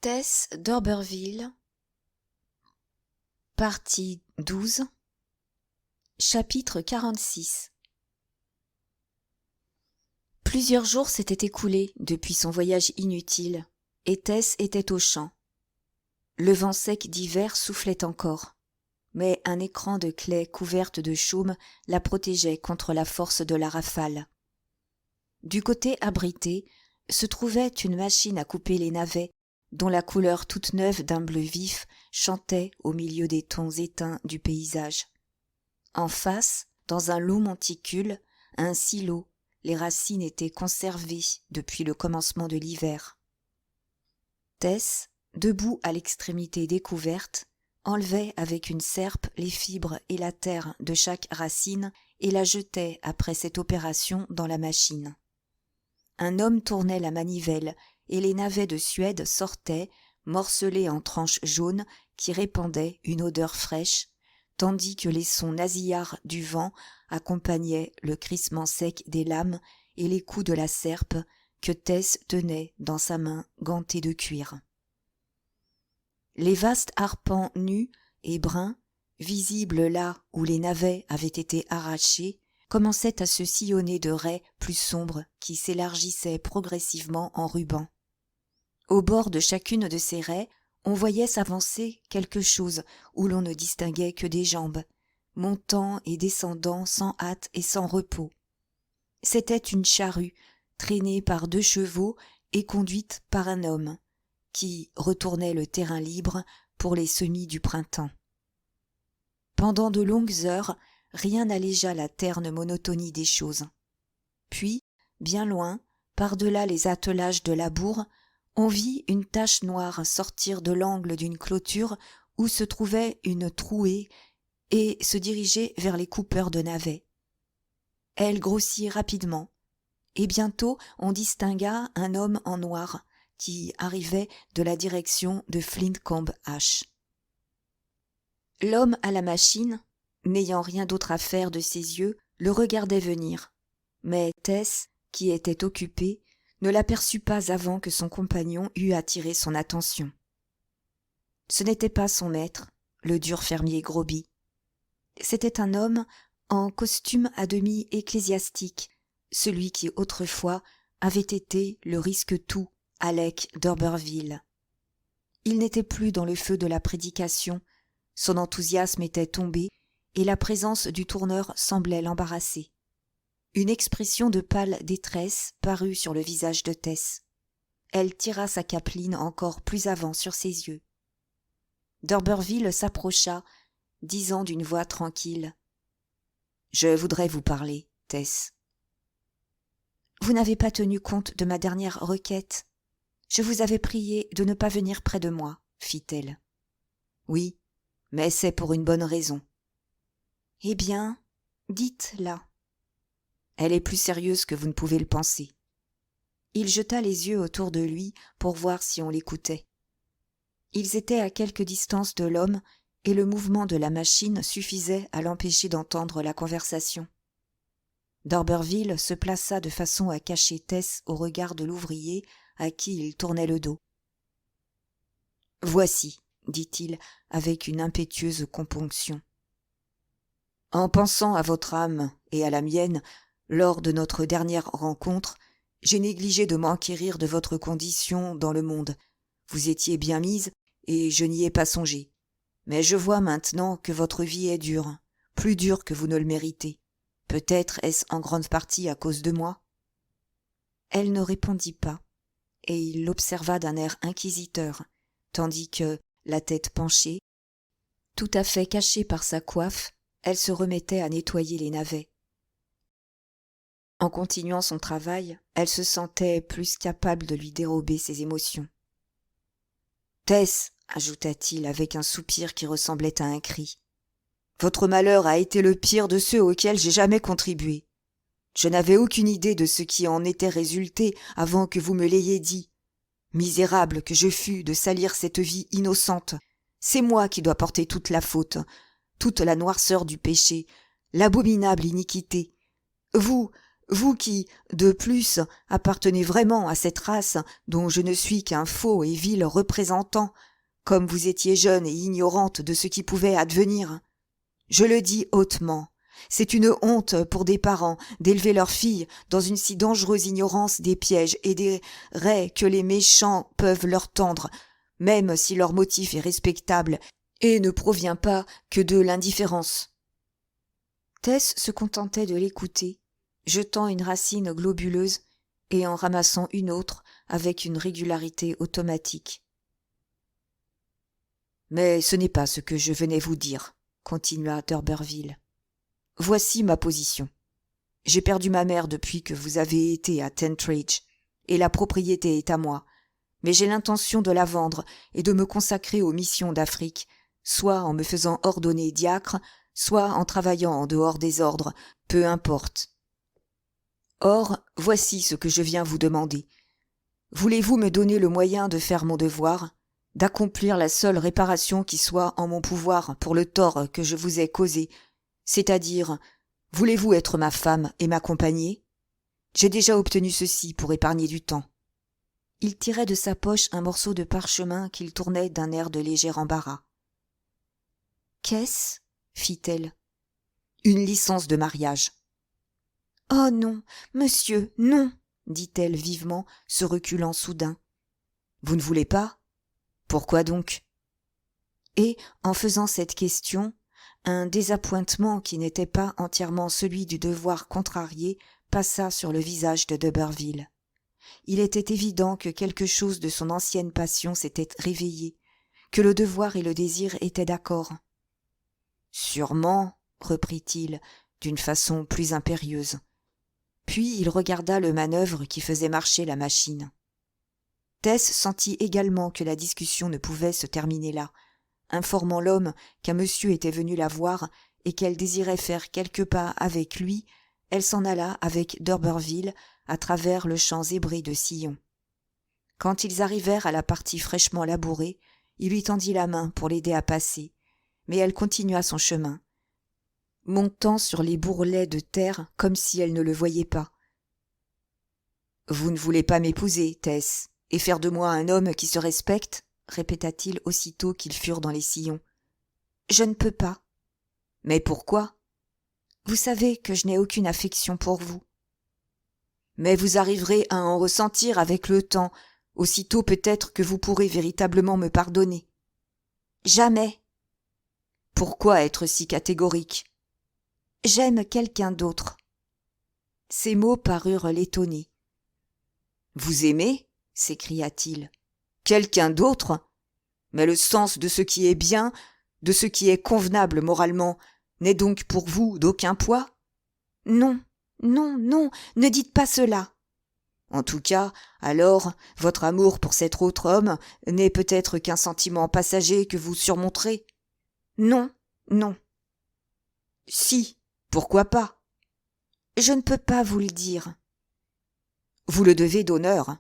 Tess d'Orberville, partie 12, chapitre 46. Plusieurs jours s'étaient écoulés depuis son voyage inutile, et Tess était aux champs. Le vent sec d'hiver soufflait encore, mais un écran de claie couverte de chaume la protégeait contre la force de la rafale. Du côté abrité se trouvait une machine à couper les navets, dont la couleur toute neuve d'un bleu vif chantait au milieu des tons éteints du paysage. En face, dans un long monticule, un silo, les racines étaient conservées depuis le commencement de l'hiver. Tess, debout à l'extrémité découverte, enlevait avec une serpe les fibres et la terre de chaque racine et la jetait après cette opération dans la machine. Un homme tournait la manivelle et les navets de Suède sortaient, morcelés en tranches jaunes qui répandaient une odeur fraîche, tandis que les sons nasillards du vent accompagnaient le crissement sec des lames et les coups de la serpe que Tess tenait dans sa main gantée de cuir. Les vastes arpents nus et bruns, visibles là où les navets avaient été arrachés, commençaient à se sillonner de raies plus sombres qui s'élargissaient progressivement en rubans. Au bord de chacune de ces raies, on voyait s'avancer quelque chose où l'on ne distinguait que des jambes, montant et descendant sans hâte et sans repos. C'était une charrue, traînée par 2 chevaux et conduite par un homme, qui retournait le terrain libre pour les semis du printemps. Pendant de longues heures, rien n'allégea la terne monotonie des choses. Puis, bien loin, par-delà les attelages de labour, on vit une tache noire sortir de l'angle d'une clôture où se trouvait une trouée et se diriger vers les coupeurs de navets. Elle grossit rapidement, et bientôt on distingua un homme en noir qui arrivait de la direction de Flintcomb Ash. L'homme à la machine, n'ayant rien d'autre à faire de ses yeux, le regardait venir, mais Tess, qui était occupée, ne l'aperçut pas avant que son compagnon eût attiré son attention. Ce n'était pas son maître, le dur fermier Groby. C'était un homme en costume à demi ecclésiastique, celui qui autrefois avait été le risque-tout Alec d'Orberville. Il n'était plus dans le feu de la prédication, son enthousiasme était tombé et la présence du tourneur semblait l'embarrasser. Une expression de pâle détresse parut sur le visage de Tess. Elle tira sa capeline encore plus avant sur ses yeux. D'Orberville s'approcha, disant d'une voix tranquille : « Je voudrais vous parler, Tess. »« Vous n'avez pas tenu compte de ma dernière requête. Je vous avais prié de ne pas venir près de moi, fit-elle. »« Oui, mais c'est pour une bonne raison. »« Eh bien, dites-la. » Elle est plus sérieuse que vous ne pouvez le penser. Il jeta les yeux autour de lui pour voir si on l'écoutait. Ils étaient à quelque distance de l'homme et le mouvement de la machine suffisait à l'empêcher d'entendre la conversation. D'Orberville se plaça de façon à cacher Tess au regard de l'ouvrier à qui il tournait le dos. « Voici, dit-il avec une impétueuse componction. En pensant à votre âme et à la mienne, lors de notre dernière rencontre, j'ai négligé de m'enquérir de votre condition dans le monde. Vous étiez bien mise, et je n'y ai pas songé. Mais je vois maintenant que votre vie est dure, plus dure que vous ne le méritez. Peut-être est-ce en grande partie à cause de moi. » Elle ne répondit pas, et il l'observa d'un air inquisiteur, tandis que, la tête penchée, tout à fait cachée par sa coiffe, elle se remettait à nettoyer les navets. En continuant son travail, elle se sentait plus capable de lui dérober ses émotions. « Tess, ajouta-t-il avec un soupir qui ressemblait à un cri, votre malheur a été le pire de ceux auxquels j'ai jamais contribué. Je n'avais aucune idée de ce qui en était résulté avant que vous me l'ayez dit. Misérable que je fus de salir cette vie innocente. C'est moi qui dois porter toute la faute, toute la noirceur du péché, l'abominable iniquité. Vous, Vous qui, de plus, appartenez vraiment à cette race dont je ne suis qu'un faux et vil représentant, comme vous étiez jeune et ignorante de ce qui pouvait advenir. Je le dis hautement, c'est une honte pour des parents d'élever leurs filles dans une si dangereuse ignorance des pièges et des raies que les méchants peuvent leur tendre, même si leur motif est respectable et ne provient pas que de l'indifférence. Tess se contentait de l'écouter, jetant une racine globuleuse et en ramassant une autre avec une régularité automatique. « Mais ce n'est pas ce que je venais vous dire, » continua d'Urberville. « Voici ma position. J'ai perdu ma mère depuis que vous avez été à Tentridge, et la propriété est à moi, mais j'ai l'intention de la vendre et de me consacrer aux missions d'Afrique, soit en me faisant ordonner diacre, soit en travaillant en dehors des ordres, peu importe. Or, voici ce que je viens vous demander. Voulez-vous me donner le moyen de faire mon devoir, d'accomplir la seule réparation qui soit en mon pouvoir pour le tort que je vous ai causé, c'est-à-dire, voulez-vous être ma femme et m'accompagner? J'ai déjà obtenu ceci pour épargner du temps. » Il tirait de sa poche un morceau de parchemin qu'il tournait d'un air de léger embarras. « Qu'est-ce » fit-elle. « Une licence de mariage. »« Oh non, monsieur, non !» dit-elle vivement, se reculant soudain. « Vous ne voulez pas ? Pourquoi donc ?» Et, en faisant cette question, un désappointement qui n'était pas entièrement celui du devoir contrarié passa sur le visage de D'Urberville. Il était évident que quelque chose de son ancienne passion s'était réveillé, que le devoir et le désir étaient d'accord. « Sûrement, » reprit-il, d'une façon plus impérieuse. Puis il regarda le manœuvre qui faisait marcher la machine. Tess sentit également que la discussion ne pouvait se terminer là, informant l'homme qu'un monsieur était venu la voir et qu'elle désirait faire quelques pas avec lui. Elle s'en alla avec d'Urberville à travers le champ zébré de sillons. Quand ils arrivèrent à la partie fraîchement labourée, il lui tendit la main pour l'aider à passer, mais elle continua son chemin, montant sur les bourrelets de terre comme si elle ne le voyait pas. « Vous ne voulez pas m'épouser, Tess, et faire de moi un homme qui se respecte ?» répéta-t-il aussitôt qu'ils furent dans les sillons. « Je ne peux pas. »« Mais pourquoi ? » ?»« Vous savez que je n'ai aucune affection pour vous. »« Mais vous arriverez à en ressentir avec le temps, aussitôt peut-être que vous pourrez véritablement me pardonner. »« Jamais. »« Pourquoi être si catégorique ? » ?»« J'aime quelqu'un d'autre. » Ces mots parurent l'étonner. « Vous aimez ? » s'écria-t-il. « Quelqu'un d'autre ? Mais le sens de ce qui est bien, de ce qui est convenable moralement, n'est donc pour vous d'aucun poids ? » ?»« Non, non, non, ne dites pas cela. »« En tout cas, alors, votre amour pour cet autre homme n'est peut-être qu'un sentiment passager que vous surmonterez ? » ?»« Non, non. »« Si, pourquoi pas ? » ?»« Je ne peux pas vous le dire. »« Vous le devez d'honneur. »«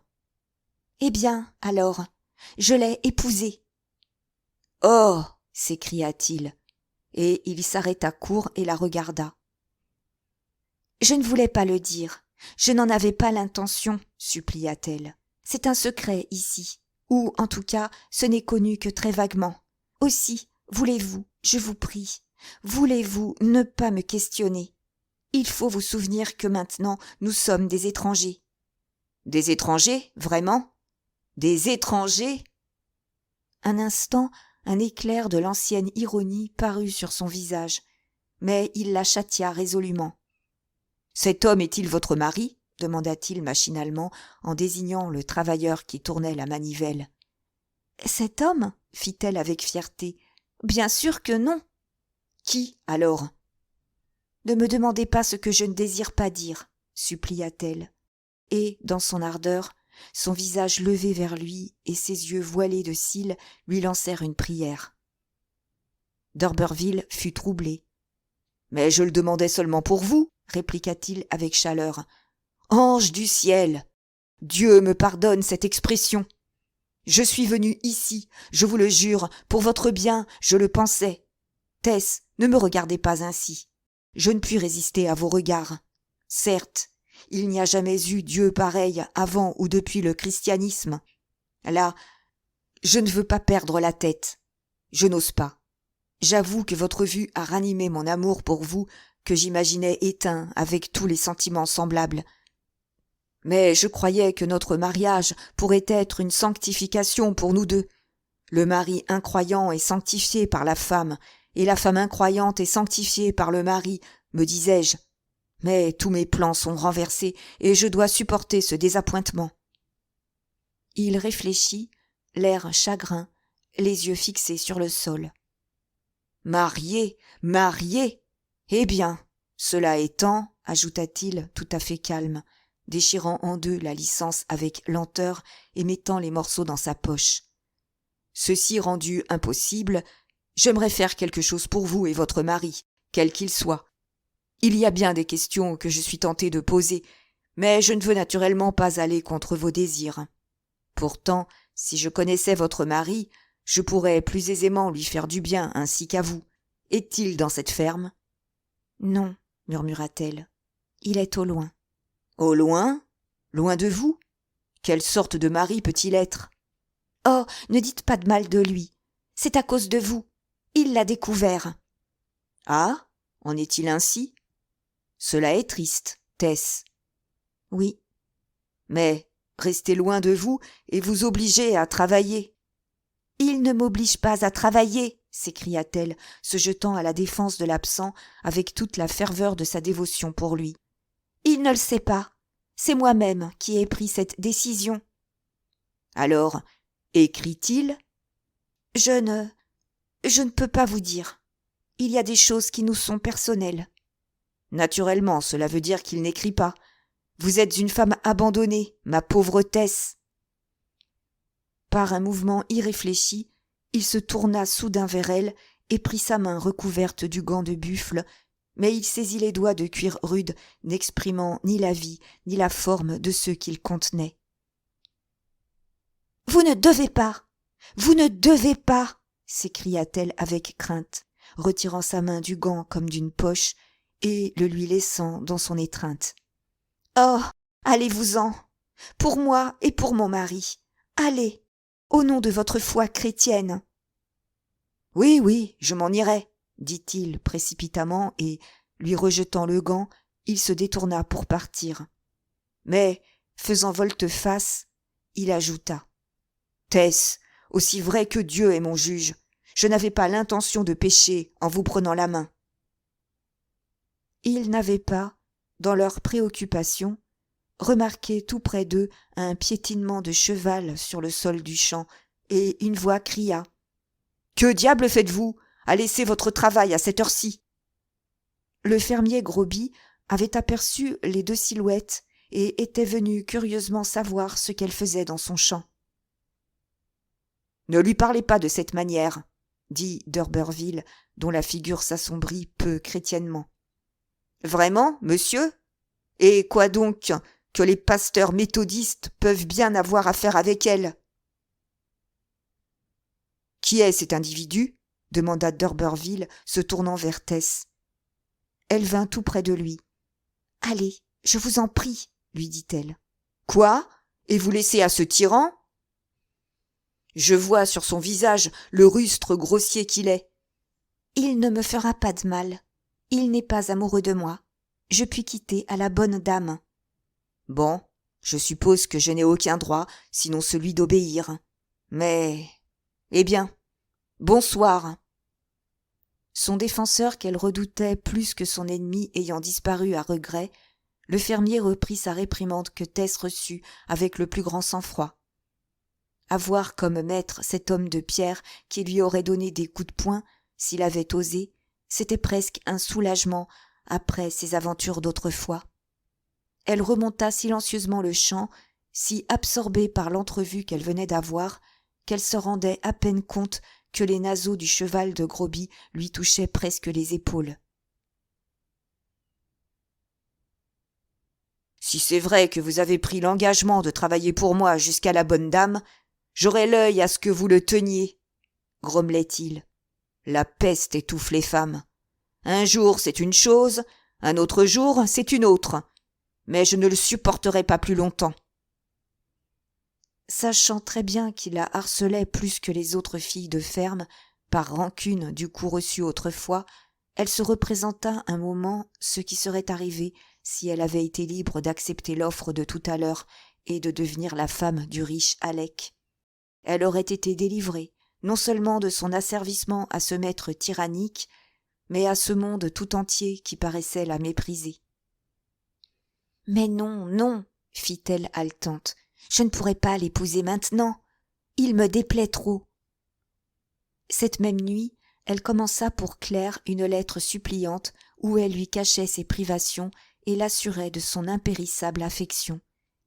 Eh bien, alors, je l'ai épousé. »« Oh !» s'écria-t-il, et il s'arrêta court et la regarda. « Je ne voulais pas le dire, je n'en avais pas l'intention, supplia-t-elle. C'est un secret ici, ou en tout cas ce n'est connu que très vaguement. Aussi, voulez-vous, je vous prie, voulez-vous ne pas me questionner ? Il faut vous souvenir que maintenant nous sommes des étrangers. »« Des étrangers, vraiment ? Des étrangers ?» Un instant, un éclair de l'ancienne ironie parut sur son visage, mais il la châtia résolument. « Cet homme est-il votre mari ? » demanda-t-il machinalement en désignant le travailleur qui tournait la manivelle. « Cet homme ? » fit-elle avec fierté. « Bien sûr que non. »« Qui, alors ? » ?»« Ne me demandez pas ce que je ne désire pas dire, » supplia-t-elle, et, dans son ardeur, son visage levé vers lui et ses yeux voilés de cils lui lancèrent une prière. D'Urberville fut troublé. « Mais je le demandais seulement pour vous, » répliqua-t-il avec chaleur. « Ange du ciel ! Dieu me pardonne cette expression. Je suis venu ici, je vous le jure, pour votre bien, je le pensais. Tess, ne me regardez pas ainsi. Je ne puis résister à vos regards. Certes, Il n'y a jamais eu Dieu pareil avant ou depuis le christianisme. Là, je ne veux pas perdre la tête. Je n'ose pas. J'avoue que votre vue a ranimé mon amour pour vous, que j'imaginais éteint avec tous les sentiments semblables. Mais je croyais que notre mariage pourrait être une sanctification pour nous deux. Le mari incroyant est sanctifié par la femme, et la femme incroyante est sanctifiée par le mari, me disais-je. Mais tous mes plans sont renversés, et je dois supporter ce désappointement. Il réfléchit, l'air chagrin, les yeux fixés sur le sol. Marié, marié. Eh bien, cela étant, ajouta-t-il tout à fait calme, déchirant en deux la licence avec lenteur et mettant les morceaux dans sa poche. Ceci rendu impossible, j'aimerais faire quelque chose pour vous et votre mari, quel qu'il soit. Il y a bien des questions que je suis tenté de poser, mais je ne veux naturellement pas aller contre vos désirs. Pourtant, si je connaissais votre mari, je pourrais plus aisément lui faire du bien ainsi qu'à vous. Est-il dans cette ferme ? Non, murmura-t-elle. Il est au loin. Au loin ? Loin de vous ? Quelle sorte de mari peut-il être ? Oh, ne dites pas de mal de lui. C'est à cause de vous. Il l'a découvert. Ah ? En est-il ainsi ? Cela est triste, Tess. Oui. Mais rester loin de vous et vous obliger à travailler. Il ne m'oblige pas à travailler, s'écria-t-elle, se jetant à la défense de l'absent avec toute la ferveur de sa dévotion pour lui. Il ne le sait pas. C'est moi-même qui ai pris cette décision. Alors, écrit-il ? Je ne peux pas vous dire. Il y a des choses qui nous sont personnelles. Naturellement, cela veut dire qu'il n'écrit pas. Vous êtes une femme abandonnée, ma pauvre Tess. Par un mouvement irréfléchi, il se tourna soudain vers elle et prit sa main recouverte du gant de buffle, mais il saisit les doigts de cuir rude, n'exprimant ni la vie ni la forme de ceux qu'il contenait. « Vous ne devez pas, s'écria-t-elle avec crainte, retirant sa main du gant comme d'une poche et le lui laissant dans son étreinte. « Oh, allez-vous-en, pour moi et pour mon mari, allez, au nom de votre foi chrétienne. »« Oui, oui, je m'en irai, » dit-il précipitamment et, lui rejetant le gant, il se détourna pour partir. Mais, faisant volte-face, il ajouta : « Tess, aussi vrai que Dieu est mon juge, je n'avais pas l'intention de pécher en vous prenant la main. » Ils n'avaient pas, dans leur préoccupation, remarqué tout près d'eux un piétinement de cheval sur le sol du champ, et une voix cria : « Que diable faites-vous à laisser votre travail à cette heure-ci » Le fermier Groby avait aperçu les deux silhouettes et était venu curieusement savoir ce qu'elles faisaient dans son champ. « Ne lui parlez pas de cette manière, » dit d'Urberville, dont la figure s'assombrit peu chrétiennement. « Vraiment, monsieur ? Et quoi donc que les pasteurs méthodistes peuvent bien avoir affaire avec elle ? » « Qui est cet individu ? » demanda d'Urberville, se tournant vers Tess. Elle vint tout près de lui. « Allez, je vous en prie, » lui dit-elle. « Quoi ? Et vous laissez à ce tyran ? » Je vois sur son visage le rustre grossier qu'il est. « Il ne me fera pas de mal. Il n'est pas amoureux de moi. Je puis quitter à la bonne dame. » Bon, je suppose que je n'ai aucun droit, sinon celui d'obéir. Mais, eh bien, bonsoir. Son défenseur qu'elle redoutait plus que son ennemi ayant disparu à regret, le fermier reprit sa réprimande que Tess reçut avec le plus grand sang-froid. Avoir comme maître cet homme de pierre qui lui aurait donné des coups de poing, s'il avait osé, c'était presque un soulagement après ses aventures d'autrefois. Elle remonta silencieusement le champ, si absorbée par l'entrevue qu'elle venait d'avoir, qu'elle se rendait à peine compte que les naseaux du cheval de Groby lui touchaient presque les épaules. « Si c'est vrai que vous avez pris l'engagement de travailler pour moi jusqu'à la bonne dame, j'aurai l'œil à ce que vous le teniez, » grommelait-il. « La peste étouffe les femmes. Un jour c'est une chose, un autre jour c'est une autre. mais je ne le supporterai pas plus longtemps. » Sachant très bien qu'il la harcelait plus que les autres filles de ferme, par rancune du coup reçu autrefois, elle se représenta un moment ce qui serait arrivé si elle avait été libre d'accepter l'offre de tout à l'heure et de devenir la femme du riche Halleck. Elle aurait été délivrée, non seulement de son asservissement à ce maître tyrannique, mais à ce monde tout entier qui paraissait la mépriser. « Mais non, non, fit-elle haletante, je ne pourrais pas l'épouser maintenant. Il me déplaît trop. » Cette même nuit, elle commença pour Claire une lettre suppliante où elle lui cachait ses privations et l'assurait de son impérissable affection.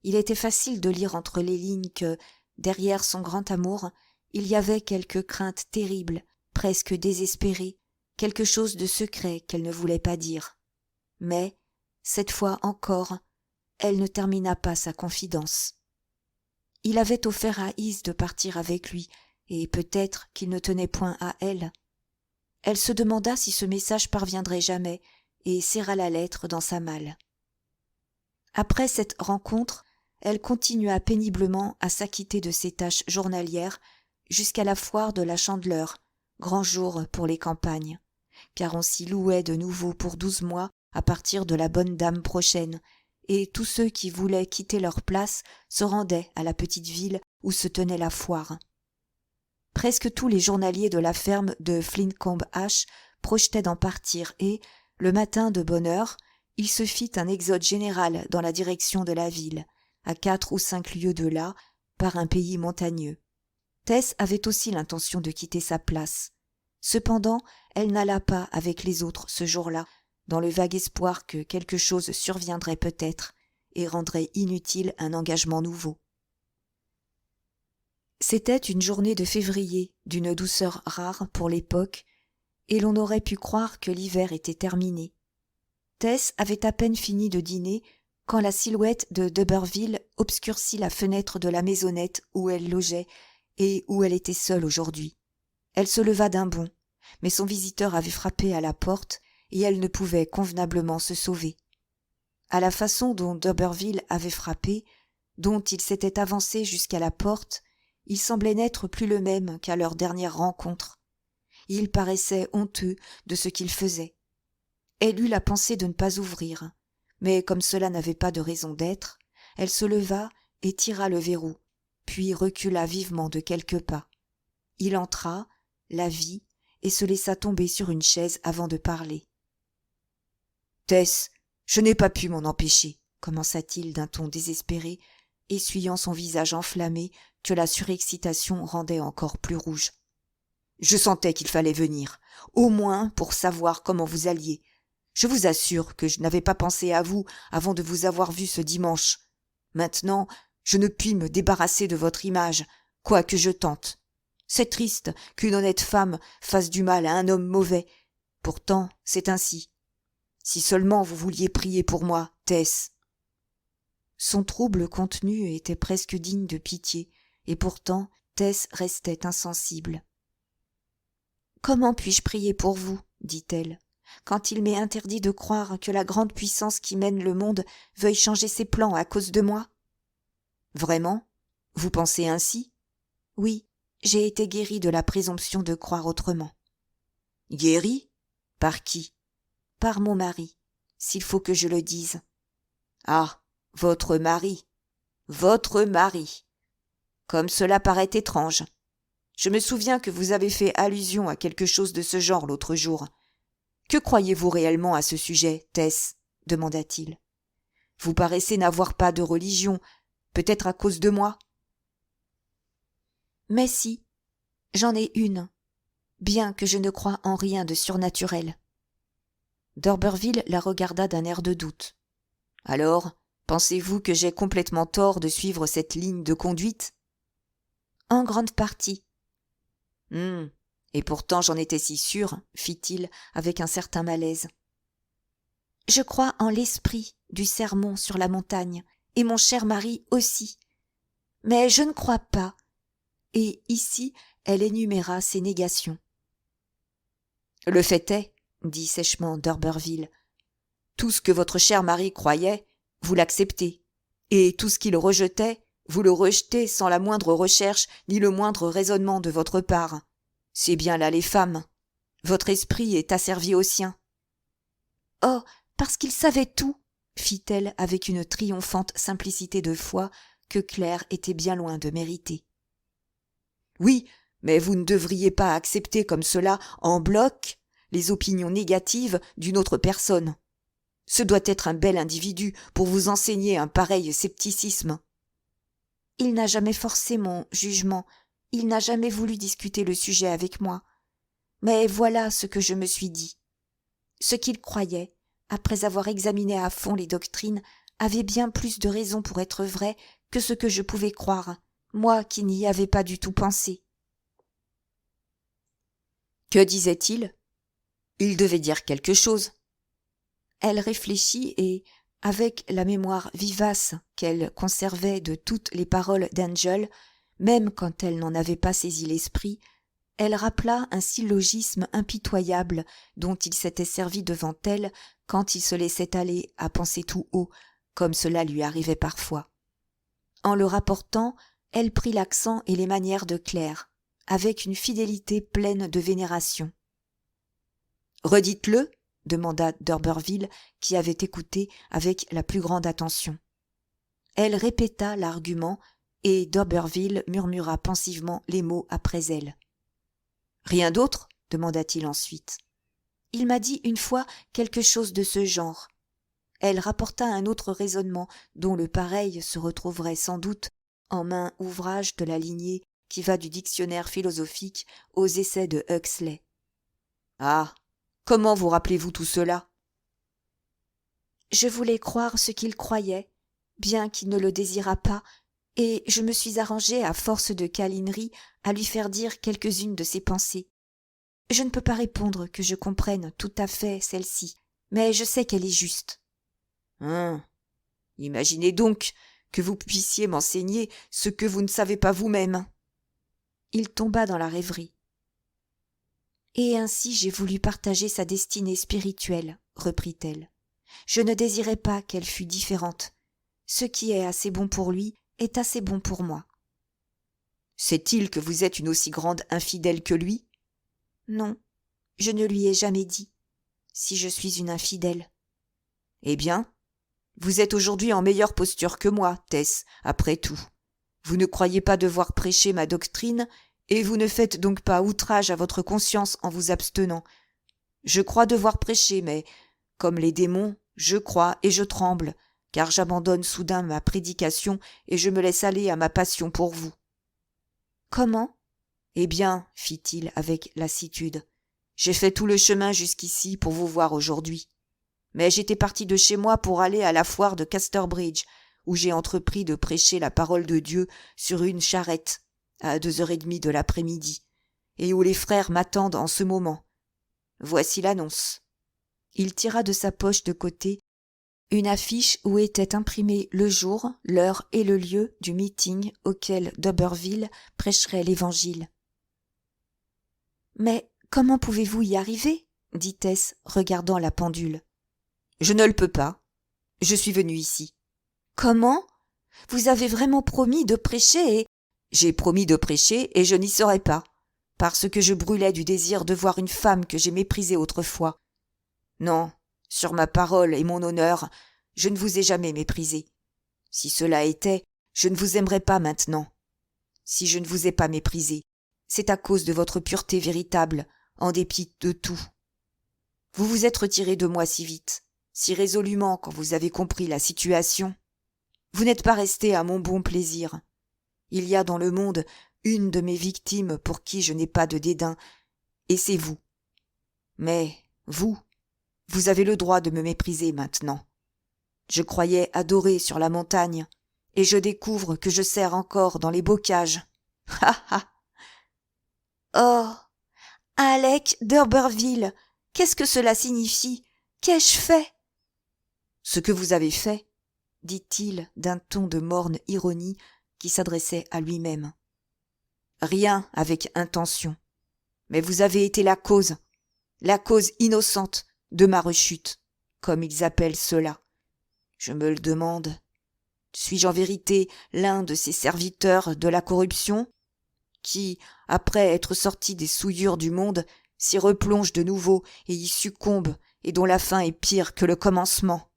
Il était facile de lire entre les lignes que, derrière son grand amour, il y avait quelque crainte terrible, presque désespérée, quelque chose de secret qu'elle ne voulait pas dire. Mais, cette fois encore, elle ne termina pas sa confidence. Il avait offert à Is de partir avec lui, et peut-être qu'il ne tenait point à elle. Elle se demanda si ce message parviendrait jamais, et serra la lettre dans sa malle. Après cette rencontre, elle continua péniblement à s'acquitter de ses tâches journalières jusqu'à la foire de la Chandeleur, grand jour pour les campagnes, car on s'y louait de nouveau pour 12 mois à partir de la bonne dame prochaine, et tous ceux qui voulaient quitter leur place se rendaient à la petite ville où se tenait la foire. Presque tous les journaliers de la ferme de Flintcomb Ash projetaient d'en partir et, le matin de bonne heure, il se fit un exode général dans la direction de la ville, à 4 ou 5 lieues de là, par un pays montagneux. Tess avait aussi l'intention de quitter sa place. Cependant, elle n'alla pas avec les autres ce jour-là, dans le vague espoir que quelque chose surviendrait peut-être et rendrait inutile un engagement nouveau. C'était une journée de février, d'une douceur rare pour l'époque, et l'on aurait pu croire que l'hiver était terminé. Tess avait à peine fini de dîner quand la silhouette de D'Urberville obscurcit la fenêtre de la maisonnette où elle logeait et où elle était seule aujourd'hui. Elle se leva d'un bond, mais son visiteur avait frappé à la porte et elle ne pouvait convenablement se sauver. À la façon dont D'Urberville avait frappé, dont il s'était avancé jusqu'à la porte, il semblait n'être plus le même qu'à leur dernière rencontre. Il paraissait honteux de ce qu'il faisait. Elle eut la pensée de ne pas ouvrir, mais comme cela n'avait pas de raison d'être, elle se leva et tira le verrou, puis recula vivement de quelques pas. Il entra, la vit, et se laissa tomber sur une chaise avant de parler. « Tess, je n'ai pas pu m'en empêcher, » commença-t-il d'un ton désespéré, essuyant son visage enflammé que la surexcitation rendait encore plus rouge. « Je sentais qu'il fallait venir, au moins pour savoir comment vous alliez. Je vous assure que je n'avais pas pensé à vous avant de vous avoir vu ce dimanche. Maintenant, je ne puis me débarrasser de votre image, quoi que je tente. C'est triste qu'une honnête femme fasse du mal à un homme mauvais. Pourtant, c'est ainsi. Si seulement vous vouliez prier pour moi, Tess. » Son trouble contenu était presque digne de pitié, et pourtant Tess restait insensible. « Comment puis-je prier pour vous, dit-elle, quand il m'est interdit de croire que la grande puissance qui mène le monde veuille changer ses plans à cause de moi ? » ?»« Vraiment ? Vous pensez ainsi ? » ?»« Oui, j'ai été guérie de la présomption de croire autrement. »« Guérie ? Par qui ? » ?»« Par mon mari, s'il faut que je le dise. »« Ah, votre mari. Votre mari. Comme cela paraît étrange. Je me souviens que vous avez fait allusion à quelque chose de ce genre l'autre jour. Que croyez-vous réellement à ce sujet, Tess ? Demanda-t-il. Vous paraissez n'avoir pas de religion, peut-être à cause de moi. Mais si, j'en ai une, bien que je ne croie en rien de surnaturel. D'Urberville la regarda d'un air de doute. Alors, pensez-vous que j'ai complètement tort de suivre cette ligne de conduite ? En grande partie. Et pourtant j'en étais si sûre, fit-il avec un certain malaise. Je crois en l'esprit du sermon sur la montagne, et mon cher mari aussi. Mais je ne crois pas. Et ici, elle énuméra ses négations. Le fait est, dit sèchement D'Urberville, tout ce que votre cher mari croyait, vous l'acceptez. Et tout ce qu'il rejetait, vous le rejetez sans la moindre recherche ni le moindre raisonnement de votre part. C'est bien là les femmes. Votre esprit est asservi au sien. Oh, parce qu'il savait tout, fit-elle avec une triomphante simplicité de foi que Claire était bien loin de mériter. Oui, mais vous ne devriez pas accepter comme cela, en bloc, les opinions négatives d'une autre personne. Ce doit être un bel individu pour vous enseigner un pareil scepticisme. Il n'a jamais forcé mon jugement, il n'a jamais voulu discuter le sujet avec moi. Mais voilà ce que je me suis dit. Ce qu'il croyait, après avoir examiné à fond les doctrines, avait bien plus de raisons pour être vrai que ce que je pouvais croire, moi qui n'y avais pas du tout pensé. Que disait-il ? Il devait dire quelque chose. Elle réfléchit et, avec la mémoire vivace qu'elle conservait de toutes les paroles d'Angel, même quand elle n'en avait pas saisi l'esprit, elle rappela un syllogisme impitoyable dont il s'était servi devant elle quand il se laissait aller à penser tout haut, comme cela lui arrivait parfois. En le rapportant, elle prit l'accent et les manières de Claire, avec une fidélité pleine de vénération. « Redites-le » demanda d'Urberville, qui avait écouté avec la plus grande attention. Elle répéta l'argument, et d'Urberville murmura pensivement les mots après elle. « Rien d'autre » demanda-t-il ensuite. « Il m'a dit une fois quelque chose de ce genre. » Elle rapporta un autre raisonnement, dont le pareil se retrouverait sans doute en maint ouvrage de la lignée qui va du dictionnaire philosophique aux essais de Huxley. « Ah, comment vous rappelez-vous tout cela ?» Je voulais croire ce qu'il croyait, bien qu'il ne le désirât pas, et je me suis arrangée à force de câlinerie à lui faire dire quelques-unes de ses pensées. Je ne peux pas répondre que je comprenne tout à fait celle-ci, mais je sais qu'elle est juste. Imaginez donc que vous puissiez m'enseigner ce que vous ne savez pas vous-même. Il tomba dans la rêverie. Et ainsi j'ai voulu partager sa destinée spirituelle, reprit-elle. Je ne désirais pas qu'elle fût différente. Ce qui est assez bon pour lui est assez bon pour moi. Sait-il que vous êtes une aussi grande infidèle que lui ? Non, je ne lui ai jamais dit, si je suis une infidèle. Eh bien, vous êtes aujourd'hui en meilleure posture que moi, Tess, après tout. Vous ne croyez pas devoir prêcher ma doctrine, et vous ne faites donc pas outrage à votre conscience en vous abstenant. Je crois devoir prêcher, mais, comme les démons, je crois et je tremble, car j'abandonne soudain ma prédication et je me laisse aller à ma passion pour vous. Comment ? Eh bien, fit-il avec lassitude, j'ai fait tout le chemin jusqu'ici pour vous voir aujourd'hui. Mais j'étais parti de chez moi pour aller à la foire de Casterbridge, où j'ai entrepris de prêcher la parole de Dieu sur une charrette, à 2h30 de l'après-midi, et où les frères m'attendent en ce moment. Voici l'annonce. Il tira de sa poche de côté une affiche où étaient imprimés le jour, l'heure et le lieu du meeting auquel d'Urberville prêcherait l'Évangile. « Mais comment pouvez-vous y arriver ?» dit Tess, regardant la pendule. « Je ne le peux pas. Je suis venue ici. »« Comment ? Vous avez vraiment promis de prêcher et… » »« J'ai promis de prêcher et je n'y serai pas, parce que je brûlais du désir de voir une femme que j'ai méprisée autrefois. Non, sur ma parole et mon honneur, je ne vous ai jamais méprisé. Si cela était, je ne vous aimerais pas maintenant. Si je ne vous ai pas méprisé, c'est à cause de votre pureté véritable, en dépit de tout. Vous vous êtes retiré de moi si vite, si résolument quand vous avez compris la situation. Vous n'êtes pas resté à mon bon plaisir. Il y a dans le monde une de mes victimes pour qui je n'ai pas de dédain, et c'est vous. Mais vous avez le droit de me mépriser maintenant. Je croyais adorer sur la montagne, et je découvre que je sers encore dans les bocages. Ha ha. Oh, Alec d'Urberville, qu'est-ce que cela signifie ? Qu'ai-je fait ? Ce que vous avez fait, dit-il d'un ton de morne ironie qui s'adressait à lui-même. Rien avec intention, mais vous avez été la cause innocente de ma rechute, comme ils appellent cela. Je me le demande. Suis-je en vérité l'un de ces serviteurs de la corruption qui, après être sorti des souillures du monde, s'y replonge de nouveau et y succombe, et dont la fin est pire que le commencement?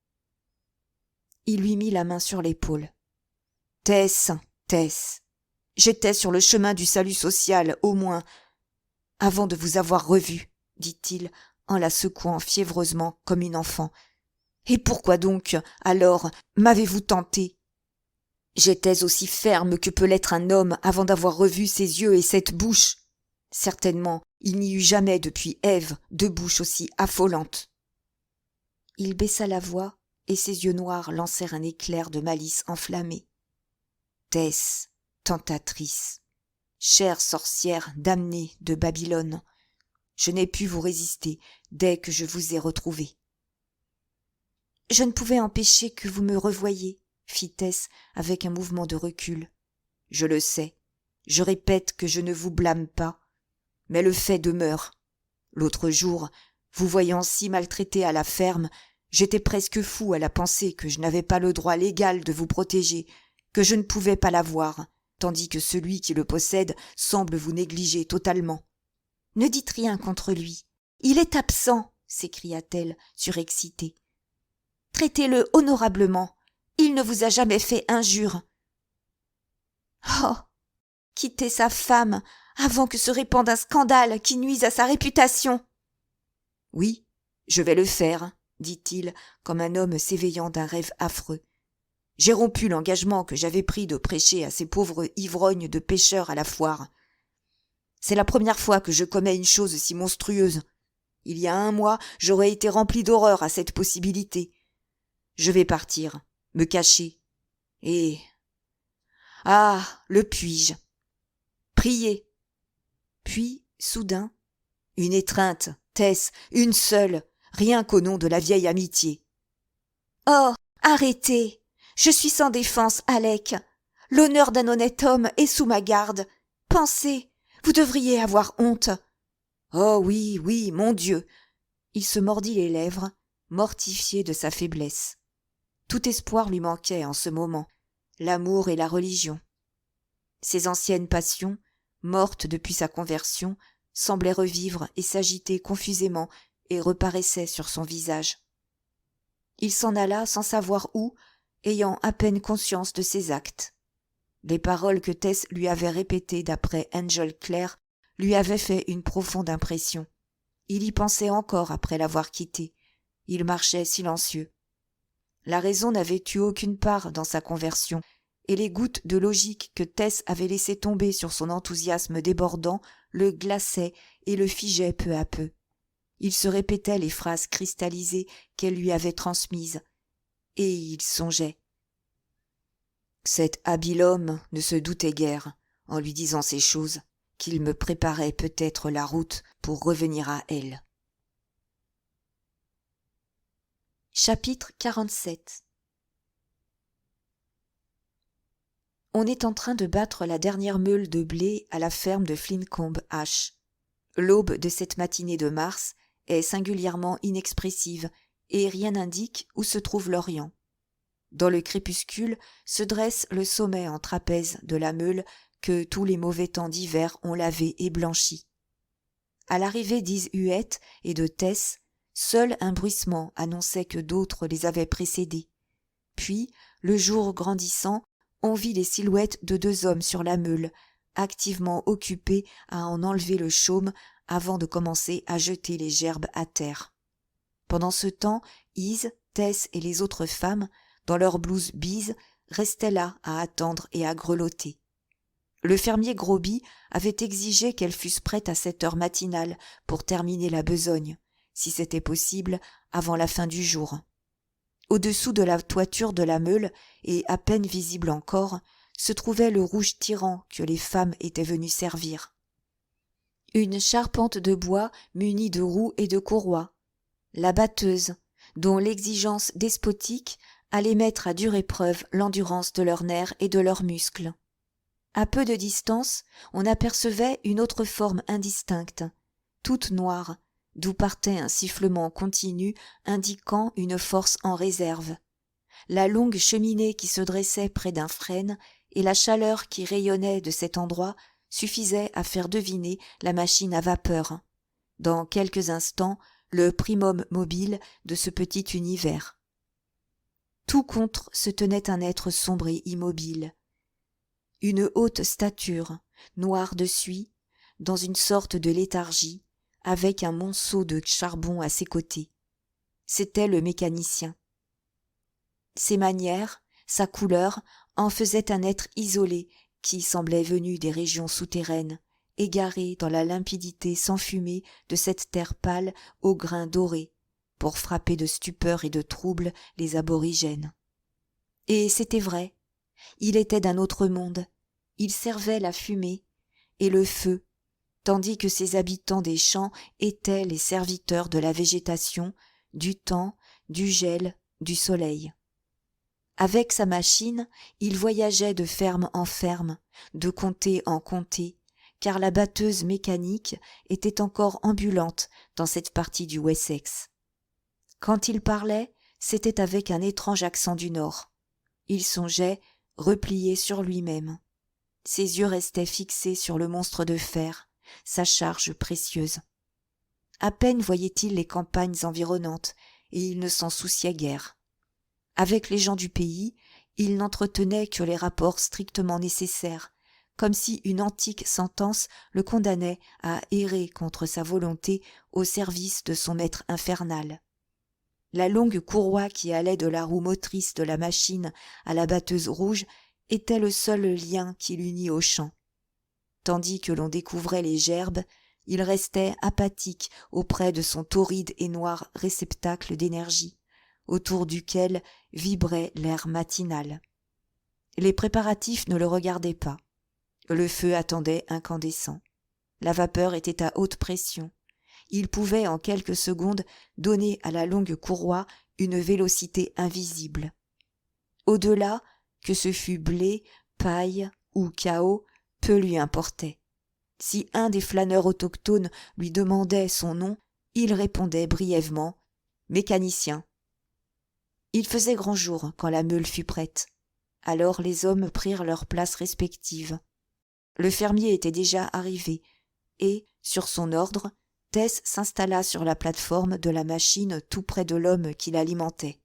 Il lui mit la main sur l'épaule. Tess, Tess, j'étais sur le chemin du salut social, au moins, avant de vous avoir revue, dit-il, en la secouant fiévreusement comme une enfant. Et pourquoi donc, alors, m'avez-vous tenté? J'étais aussi ferme que peut l'être un homme avant d'avoir revu ses yeux et cette bouche. Certainement, il n'y eut jamais depuis Ève de bouche aussi affolante. Il baissa la voix, et ses yeux noirs lancèrent un éclair de malice enflammée. Tess, tentatrice, chère sorcière damnée de Babylone, je n'ai pu vous résister dès que je vous ai retrouvée. Je ne pouvais empêcher que vous me revoyiez, fit Tess avec un mouvement de recul. Je le sais, je répète que je ne vous blâme pas, mais le fait demeure. L'autre jour, vous voyant si maltraité à la ferme, j'étais presque fou à la pensée que je n'avais pas le droit légal de vous protéger, que je ne pouvais pas l'avoir, tandis que celui qui le possède semble vous négliger totalement. « Ne dites rien contre lui. Il est absent, s'écria-t-elle, surexcitée. Traitez-le honorablement. Il ne vous a jamais fait injure. Oh, quittez sa femme avant que se répande un scandale qui nuise à sa réputation. Oui, je vais le faire, dit-il, comme un homme s'éveillant d'un rêve affreux. J'ai rompu l'engagement que j'avais pris de prêcher à ces pauvres ivrognes de pêcheurs à la foire. C'est la première fois que je commets une chose si monstrueuse. Il y a 1 mois, j'aurais été rempli d'horreur à cette possibilité. Je vais partir, me cacher. Et... Ah, le puis-je? Priez. Puis, soudain, une étreinte, Tess, une seule, rien qu'au nom de la vieille amitié. Oh, arrêtez! Je suis sans défense, Alec. L'honneur d'un honnête homme est sous ma garde. Pensez, vous devriez avoir honte. Oh oui, oui, mon Dieu! Il se mordit les lèvres, mortifié de sa faiblesse. Tout espoir lui manquait en ce moment, l'amour et la religion. Ses anciennes passions, mortes depuis sa conversion, semblaient revivre et s'agiter confusément et reparaissaient sur son visage. Il s'en alla sans savoir où, ayant à peine conscience de ses actes. Les paroles que Tess lui avait répétées d'après Angel Clare lui avaient fait une profonde impression. Il y pensait encore après l'avoir quittée. Il marchait silencieux. La raison n'avait eu aucune part dans sa conversion, et les gouttes de logique que Tess avait laissées tomber sur son enthousiasme débordant le glaçaient et le figeaient peu à peu. Il se répétait les phrases cristallisées qu'elle lui avait transmises, et il songeait. Cet habile homme ne se doutait guère, en lui disant ces choses, qu'il me préparait peut-être la route pour revenir à elle. Chapitre 47. On est en train de battre la dernière meule de blé à la ferme de Flincombe H. L'aube de cette matinée de mars est singulièrement inexpressive et rien n'indique où se trouve l'Orient. Dans le crépuscule se dresse le sommet en trapèze de la meule que tous les mauvais temps d'hiver ont lavé et blanchi. À l'arrivée d'Ishuette et de Tess, seul un bruissement annonçait que d'autres les avaient précédés. Puis, le jour grandissant, on vit les silhouettes de 2 hommes sur la meule, activement occupés à en enlever le chaume avant de commencer à jeter les gerbes à terre. Pendant ce temps, Is, Tess et les autres femmes, dans leurs blouses bises, restaient là à attendre et à grelotter. Le fermier Groby avait exigé qu'elles fussent prêtes à cette heure matinale pour terminer la besogne, si c'était possible, avant la fin du jour. Au-dessous de la toiture de la meule, et à peine visible encore, se trouvait le rouge tyran que les femmes étaient venues servir. Une charpente de bois munie de roues et de courroies. La batteuse, dont l'exigence despotique allait mettre à dure épreuve l'endurance de leurs nerfs et de leurs muscles. À peu de distance, on apercevait une autre forme indistincte, toute noire, d'où partait un sifflement continu indiquant une force en réserve. la longue cheminée qui se dressait près d'un frêne et la chaleur qui rayonnait de cet endroit suffisaient à faire deviner la machine à vapeur. Dans quelques instants, le primum mobile de ce petit univers. Tout contre se tenait un être sombre et immobile. Une haute stature, noire de suie, dans une sorte de léthargie, avec un monceau de charbon à ses côtés. C'était le mécanicien. Ses manières, sa couleur, en faisaient un être isolé qui semblait venu des régions souterraines, égaré dans la limpidité sans fumée de cette terre pâle aux grains dorés, pour frapper de stupeur et de trouble les aborigènes. Et c'était vrai, il était d'un autre monde, il servait la fumée et le feu, tandis que ces habitants des champs étaient les serviteurs de la végétation, du temps, du gel, du soleil. Avec sa machine, il voyageait de ferme en ferme, de comté en comté, car la batteuse mécanique était encore ambulante dans cette partie du Wessex. Quand il parlait, c'était avec un étrange accent du Nord. Il songeait, replié sur lui-même. Ses yeux restaient fixés sur le monstre de fer, sa charge précieuse. À peine voyait-il les campagnes environnantes, et il ne s'en souciait guère. Avec les gens du pays, il n'entretenait que les rapports strictement nécessaires, comme si une antique sentence le condamnait à errer contre sa volonté au service de son maître infernal. La longue courroie qui allait de la roue motrice de la machine à la batteuse rouge était le seul lien qui l'unit au champ. Tandis que l'on découvrait les gerbes, il restait apathique auprès de son torride et noir réceptacle d'énergie, autour duquel vibrait l'air matinal. Les préparatifs ne le regardaient pas. Le feu attendait incandescent. La vapeur était à haute pression. Il pouvait en quelques secondes donner à la longue courroie une vélocité invisible. Au-delà, que ce fût blé, paille ou chaos, peu lui importait. Si un des flâneurs autochtones lui demandait son nom, il répondait brièvement « Mécanicien ». Il faisait grand jour quand la meule fut prête. Alors les hommes prirent leurs places respectives. Le fermier était déjà arrivé, et, sur son ordre, Tess s'installa sur la plate-forme de la machine tout près de l'homme qui l'alimentait.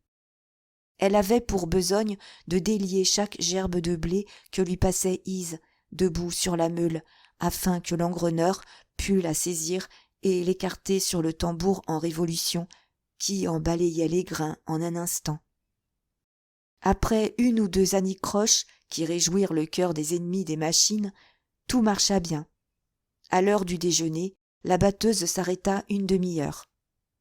Elle avait pour besogne de délier chaque gerbe de blé que lui passait Ise, debout sur la meule, afin que l'engreneur pût la saisir et l'écarter sur le tambour en révolution, qui en balayait les grains en un instant. Après une ou deux anicroches qui réjouirent le cœur des ennemis des machines, tout marcha bien. À l'heure du déjeuner, la batteuse s'arrêta une demi-heure.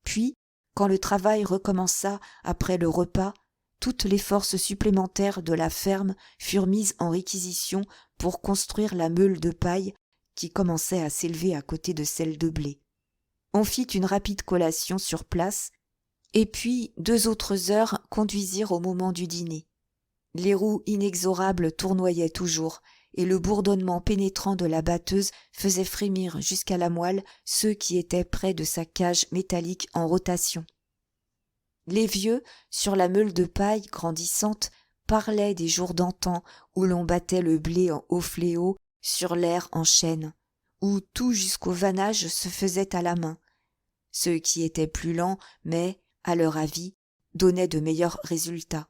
Puis, quand le travail recommença après le repas, toutes les forces supplémentaires de la ferme furent mises en réquisition pour construire la meule de paille qui commençait à s'élever à côté de celle de blé. On fit une rapide collation sur place, et puis 2 autres heures conduisirent au moment du dîner. Les roues inexorables tournoyaient toujours, et le bourdonnement pénétrant de la batteuse faisait frémir jusqu'à la moelle ceux qui étaient près de sa cage métallique en rotation. Les vieux, sur la meule de paille grandissante, parlaient des jours d'antan où l'on battait le blé en haut fléau sur l'air en chaîne, où tout jusqu'au vannage se faisait à la main. Ceux qui étaient plus lents, mais, à leur avis, donnaient de meilleurs résultats.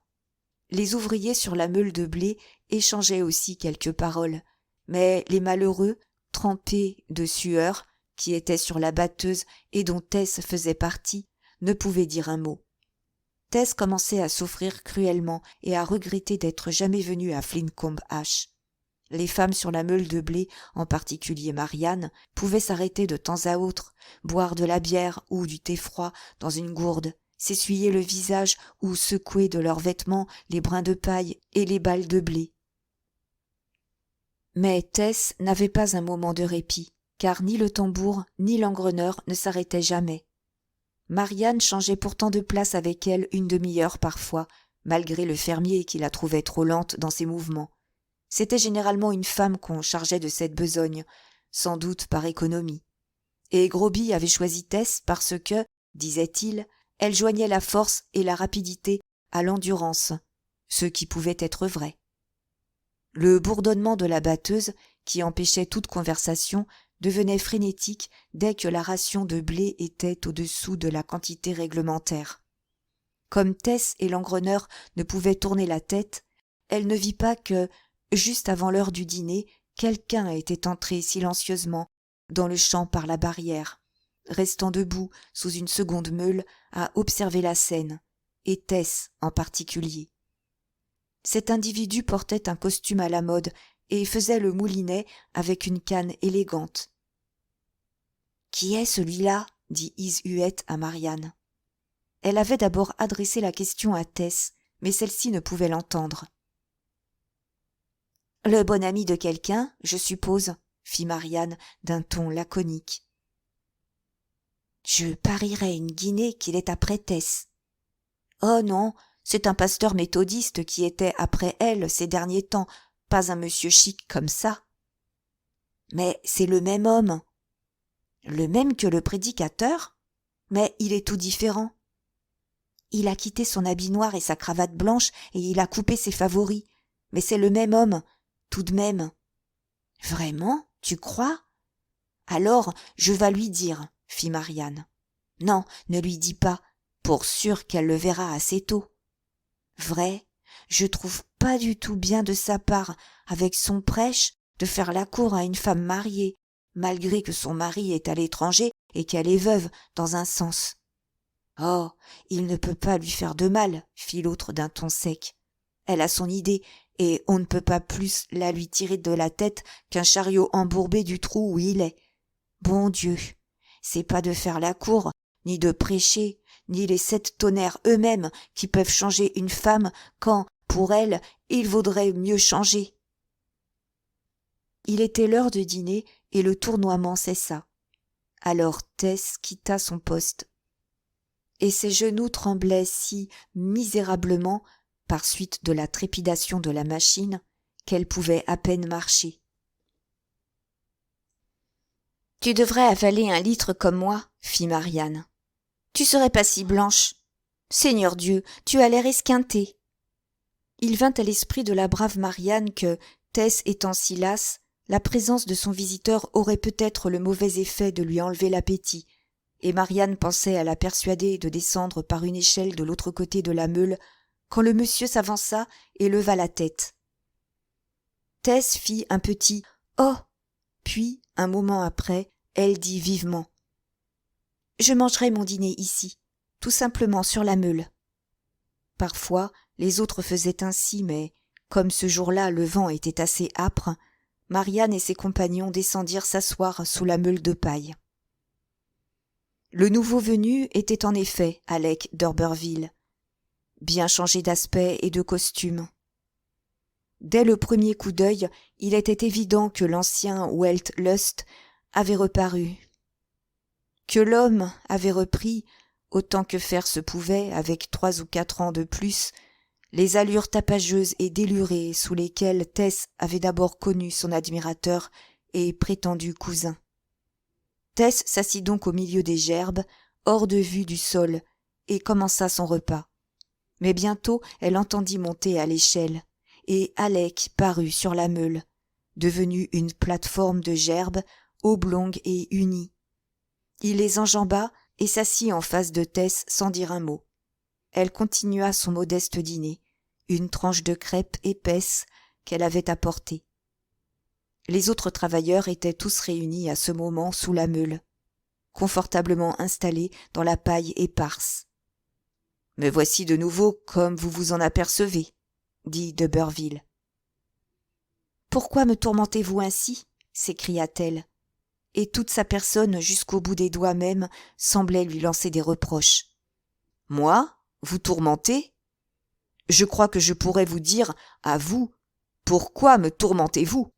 Les ouvriers sur la meule de blé échangeaient aussi quelques paroles, mais les malheureux, trempés de sueur, qui étaient sur la batteuse et dont Tess faisait partie, ne pouvaient dire un mot. Tess commençait à souffrir cruellement et à regretter d'être jamais venue à Flincombe H. Les femmes sur la meule de blé, en particulier Marianne, pouvaient s'arrêter de temps à autre, boire de la bière ou du thé froid dans une gourde, s'essuyer le visage ou secouer de leurs vêtements les brins de paille et les balles de blé. Mais Tess n'avait pas un moment de répit, car ni le tambour ni l'engreneur ne s'arrêtaient jamais. Marianne changeait pourtant de place avec elle une demi-heure parfois, malgré le fermier qui la trouvait trop lente dans ses mouvements. C'était généralement une femme qu'on chargeait de cette besogne, sans doute par économie. Et Groby avait choisi Tess parce que, disait-il, elle joignait la force et la rapidité à l'endurance, ce qui pouvait être vrai. Le bourdonnement de la batteuse, qui empêchait toute conversation, devenait frénétique dès que la ration de blé était au-dessous de la quantité réglementaire. Comme Tess et l'engreneur ne pouvaient tourner la tête, elle ne vit pas que, juste avant l'heure du dîner, quelqu'un était entré silencieusement dans le champ par la barrière, restant debout sous une seconde meule à observer la scène, et Tess en particulier. Cet individu portait un costume à la mode et faisait le moulinet avec une canne élégante. « Qui est celui-là » dit Isuette à Marianne. Elle avait d'abord adressé la question à Tess, mais celle-ci ne pouvait l'entendre. « Le bon ami de quelqu'un, je suppose, » fit Marianne d'un ton laconique. « Je parierais une guinée qu'il est après Tess. »« Oh non, c'est un pasteur méthodiste qui était après elle ces derniers temps, pas un monsieur chic comme ça. »« Mais c'est le même homme. »« Le même que le prédicateur ? Mais il est tout différent. » Il a quitté son habit noir et sa cravate blanche et il a coupé ses favoris. Mais c'est le même homme, tout de même. « Vraiment, tu crois ? » « Alors, je vas lui dire, » fit Marianne. « Non, ne lui dis pas, pour sûr qu'elle le verra assez tôt. »« Vrai, je trouve pas du tout bien de sa part, avec son prêche, de faire la cour à une femme mariée, malgré que son mari est à l'étranger et qu'elle est veuve, dans un sens. »« Oh, il ne peut pas lui faire de mal, » fit l'autre d'un ton sec. « Elle a son idée, et on ne peut pas plus la lui tirer de la tête qu'un chariot embourbé du trou où il est. Bon Dieu, c'est pas de faire la cour, ni de prêcher, ni les 7 tonnerres eux-mêmes qui peuvent changer une femme quand, pour elle, il vaudrait mieux changer. » Il était l'heure de dîner et le tournoiement cessa. Alors Tess quitta son poste. Et ses genoux tremblaient si misérablement, par suite de la trépidation de la machine, qu'elle pouvait à peine marcher. « Tu devrais avaler 1 litre comme moi, » fit Marianne. « Tu serais pas si blanche. Seigneur Dieu, tu as l'air esquintée. » Il vint à l'esprit de la brave Marianne que, Tess étant si lasse, la présence de son visiteur aurait peut-être le mauvais effet de lui enlever l'appétit, et Marianne pensait à la persuader de descendre par une échelle de l'autre côté de la meule, quand le monsieur s'avança et leva la tête. Tess fit un petit « Oh !» Puis, un moment après, elle dit vivement « Je mangerai mon dîner ici, tout simplement sur la meule. » Parfois, les autres faisaient ainsi, mais, comme ce jour-là le vent était assez âpre, Marianne et ses compagnons descendirent s'asseoir sous la meule de paille. Le nouveau venu était en effet Alec d'Urberville, bien changé d'aspect et de costume. Dès le premier coup d'œil, il était évident que l'ancien Welt Lust avait reparu, que l'homme avait repris, autant que faire se pouvait avec 3 ou 4 ans de plus, les allures tapageuses et délurées sous lesquelles Tess avait d'abord connu son admirateur et prétendu cousin. Tess s'assit donc au milieu des gerbes, hors de vue du sol, et commença son repas. Mais bientôt elle entendit monter à l'échelle, et Alec parut sur la meule, devenue une plate-forme de gerbes, oblongue et unie. Il les enjamba et s'assit en face de Tess sans dire un mot. Elle continua son modeste dîner, une tranche de crêpe épaisse qu'elle avait apportée. Les autres travailleurs étaient tous réunis à ce moment sous la meule, confortablement installés dans la paille éparse. « Me voici de nouveau comme vous vous en apercevez, » dit d'Urberville. « Pourquoi me tourmentez-vous ainsi ?» s'écria-t-elle, et toute sa personne jusqu'au bout des doigts même semblait lui lancer des reproches. « Moi ? Vous tourmenter ? Je crois que je pourrais vous dire, à vous, pourquoi me tourmentez-vous ? »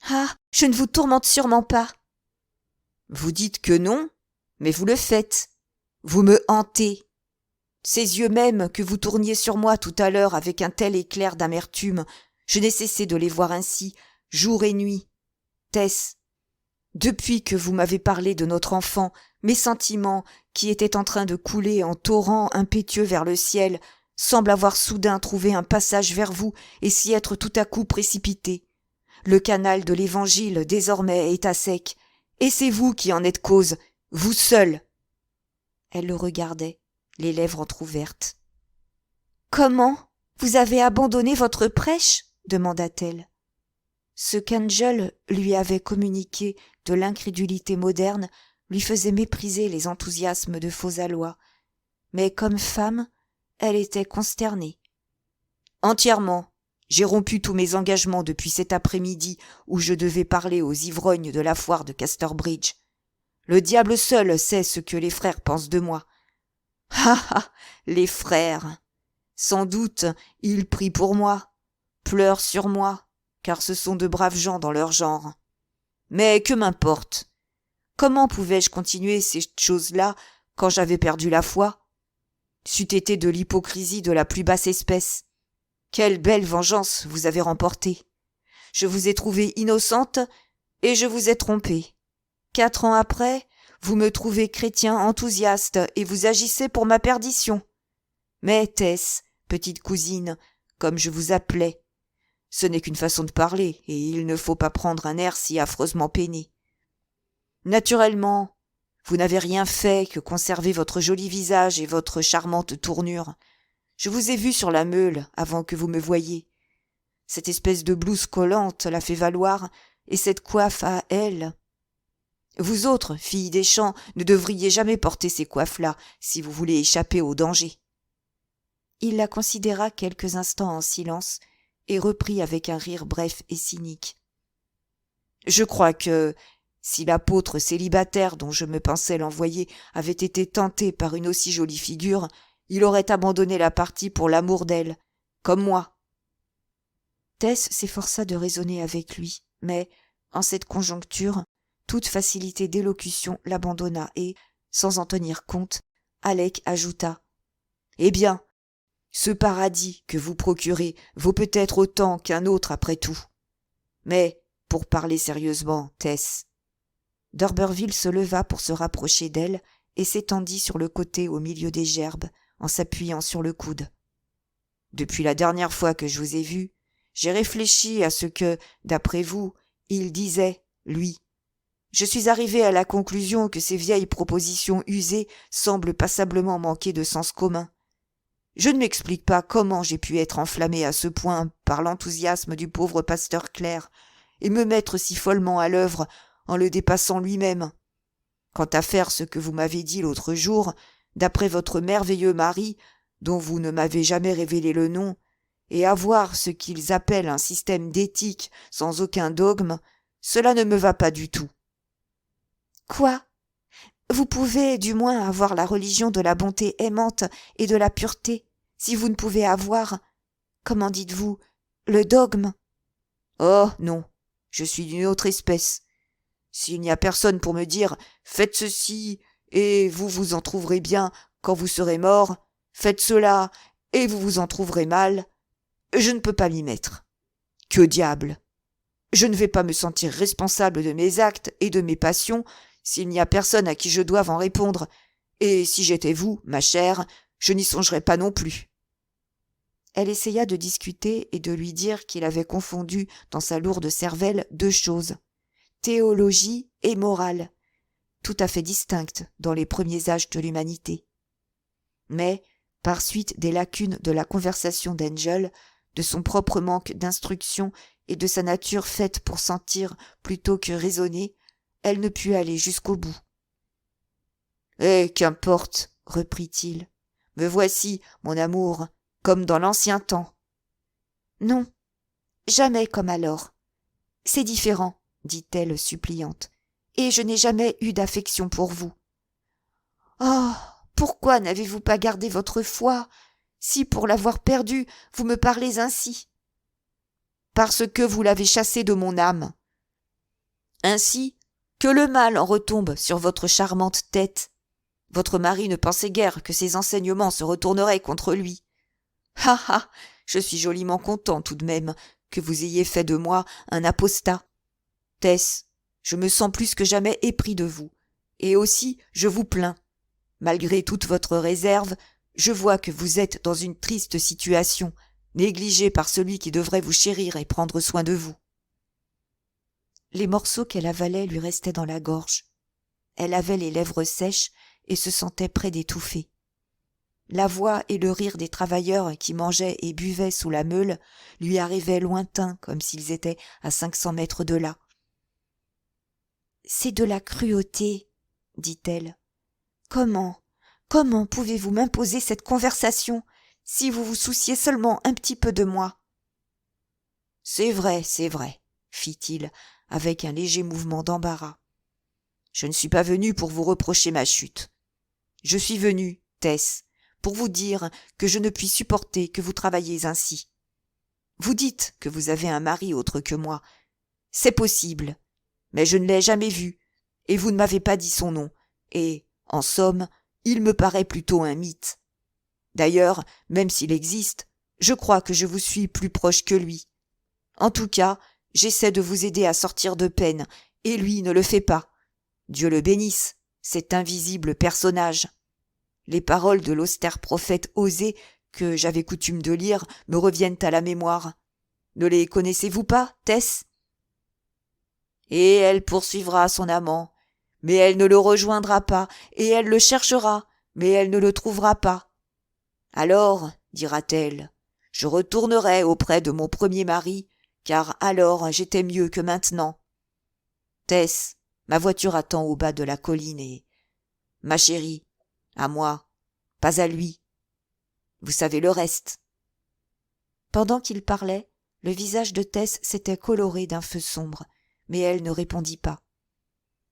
« Ah, je ne vous tourmente sûrement pas. » « Vous dites que non, mais vous le faites. Vous me hantez. Ces yeux mêmes que vous tourniez sur moi tout à l'heure avec un tel éclair d'amertume, je n'ai cessé de les voir ainsi, jour et nuit. Tess, depuis que vous m'avez parlé de notre enfant, mes sentiments, qui étaient en train de couler en torrent impétueux vers le ciel, semble avoir soudain trouvé un passage vers vous et s'y être tout à coup précipité. Le canal de l'Évangile désormais est à sec, et c'est vous qui en êtes cause, vous seul. » Elle le regardait, les lèvres entr'ouvertes. « Comment ? Vous avez abandonné votre prêche ? » demanda-t-elle. Ce qu'Angel lui avait communiqué de l'incrédulité moderne lui faisait mépriser les enthousiasmes de faux allois, mais comme femme, elle était consternée. « Entièrement. J'ai rompu tous mes engagements depuis cet après-midi où je devais parler aux ivrognes de la foire de Casterbridge. Le diable seul sait ce que les frères pensent de moi. » « Ah ah, les frères ! Sans doute, ils prient pour moi, pleurent sur moi, car ce sont de braves gens dans leur genre. Mais que m'importe ? Comment pouvais-je continuer ces choses-là quand j'avais perdu la foi ? C'eût été de l'hypocrisie de la plus basse espèce. Quelle belle vengeance vous avez remportée. Je vous ai trouvée innocente et je vous ai trompée. 4 ans après, vous me trouvez chrétien enthousiaste et vous agissez pour ma perdition. Mais Tess, petite cousine, comme je vous appelais, ce n'est qu'une façon de parler, et il ne faut pas prendre un air si affreusement peiné. Naturellement, vous n'avez rien fait que conserver votre joli visage et votre charmante tournure. Je vous ai vu sur la meule avant que vous me voyiez. Cette espèce de blouse collante l'a fait valoir, et cette coiffe à elle. Vous autres, filles des champs, ne devriez jamais porter ces coiffes-là si vous voulez échapper au danger. » Il la considéra quelques instants en silence et reprit avec un rire bref et cynique. « Je crois que, si l'apôtre célibataire dont je me pensais l'envoyer avait été tenté par une aussi jolie figure, il aurait abandonné la partie pour l'amour d'elle, comme moi. » Tess s'efforça de raisonner avec lui, mais, en cette conjoncture, toute facilité d'élocution l'abandonna et, sans en tenir compte, Alec ajouta : « Eh bien, ce paradis que vous procurez vaut peut-être autant qu'un autre après tout. Mais, pour parler sérieusement, Tess. » D'Urberville se leva pour se rapprocher d'elle et s'étendit sur le côté au milieu des gerbes, en s'appuyant sur le coude. « Depuis la dernière fois que je vous ai vu, j'ai réfléchi à ce que, d'après vous, il disait, lui. Je suis arrivé à la conclusion que ces vieilles propositions usées semblent passablement manquer de sens commun. Je ne m'explique pas comment j'ai pu être enflammé à ce point par l'enthousiasme du pauvre pasteur Clare et me mettre si follement à l'œuvre en le dépassant lui-même. Quant à faire ce que vous m'avez dit l'autre jour, d'après votre merveilleux mari, dont vous ne m'avez jamais révélé le nom, et avoir ce qu'ils appellent un système d'éthique sans aucun dogme, cela ne me va pas du tout. » « Quoi ? Vous pouvez, du moins, avoir la religion de la bonté aimante et de la pureté, si vous ne pouvez avoir, comment dites-vous, le dogme ? » ?»« Oh, non, je suis d'une autre espèce. S'il n'y a personne pour me dire « Faites ceci, et vous vous en trouverez bien quand vous serez mort, faites cela, et vous vous en trouverez mal », je ne peux pas m'y mettre. Que diable ! Je ne vais pas me sentir responsable de mes actes et de mes passions s'il n'y a personne à qui je doive en répondre, et si j'étais vous, ma chère, je n'y songerais pas non plus. » Elle essaya de discuter et de lui dire qu'il avait confondu dans sa lourde cervelle 2 choses, théologie et morale, tout à fait distinctes dans les premiers âges de l'humanité. Mais, par suite des lacunes de la conversation d'Angel, de son propre manque d'instruction et de sa nature faite pour sentir plutôt que raisonner, elle ne put aller jusqu'au bout. « Eh, qu'importe, reprit-il. Me voici, mon amour, comme dans l'ancien temps. »« Non, jamais comme alors. C'est différent, dit-elle suppliante, et je n'ai jamais eu d'affection pour vous. Oh, pourquoi n'avez-vous pas gardé votre foi, si pour l'avoir perdue, vous me parlez ainsi ? Parce que vous l'avez chassée de mon âme. Ainsi, que le mal en retombe sur votre charmante tête. Votre mari ne pensait guère que ses enseignements se retourneraient contre lui. Ah ah, je suis joliment content tout de même que vous ayez fait de moi un apostat. Tess, je me sens plus que jamais épris de vous, et aussi je vous plains. Malgré toute votre réserve, Je vois que vous êtes dans une triste situation, négligée par celui qui devrait vous chérir et prendre soin de vous. » Les morceaux qu'elle avalait lui restaient dans la gorge. Elle avait les lèvres sèches et se sentait près d'étouffer. La voix et le rire des travailleurs qui mangeaient et buvaient sous la meule lui arrivaient lointains comme s'ils étaient à 500 mètres de là. « C'est de la cruauté, » dit-elle. « Comment pouvez-vous m'imposer cette conversation si vous vous souciez seulement un petit peu de moi ?»« C'est vrai, fit-il avec un léger mouvement d'embarras. Je ne suis pas venu pour vous reprocher ma chute. Je suis venu, Tess, pour vous dire que je ne puis supporter que vous travailliez ainsi. Vous dites que vous avez un mari autre que moi. C'est possible, mais je ne l'ai jamais vu, et vous ne m'avez pas dit son nom, et, en somme, il me paraît plutôt un mythe. D'ailleurs, même s'il existe, je crois que je vous suis plus proche que lui. En tout cas, j'essaie de vous aider à sortir de peine, et lui ne le fait pas. Dieu le bénisse, cet invisible personnage. Les paroles de l'austère prophète Osée, que j'avais coutume de lire, me reviennent à la mémoire. Ne les connaissez-vous pas, Tess ? Et elle poursuivra son amant, mais elle ne le rejoindra pas, et elle le cherchera, mais elle ne le trouvera pas. Alors, dira-t-elle, je retournerai auprès de mon premier mari, car alors j'étais mieux que maintenant. Tess, ma voiture attend au bas de la colline et... Ma chérie, à moi, pas à lui. Vous savez le reste. » Pendant qu'il parlait, le visage de Tess s'était coloré d'un feu sombre, mais elle ne répondit pas.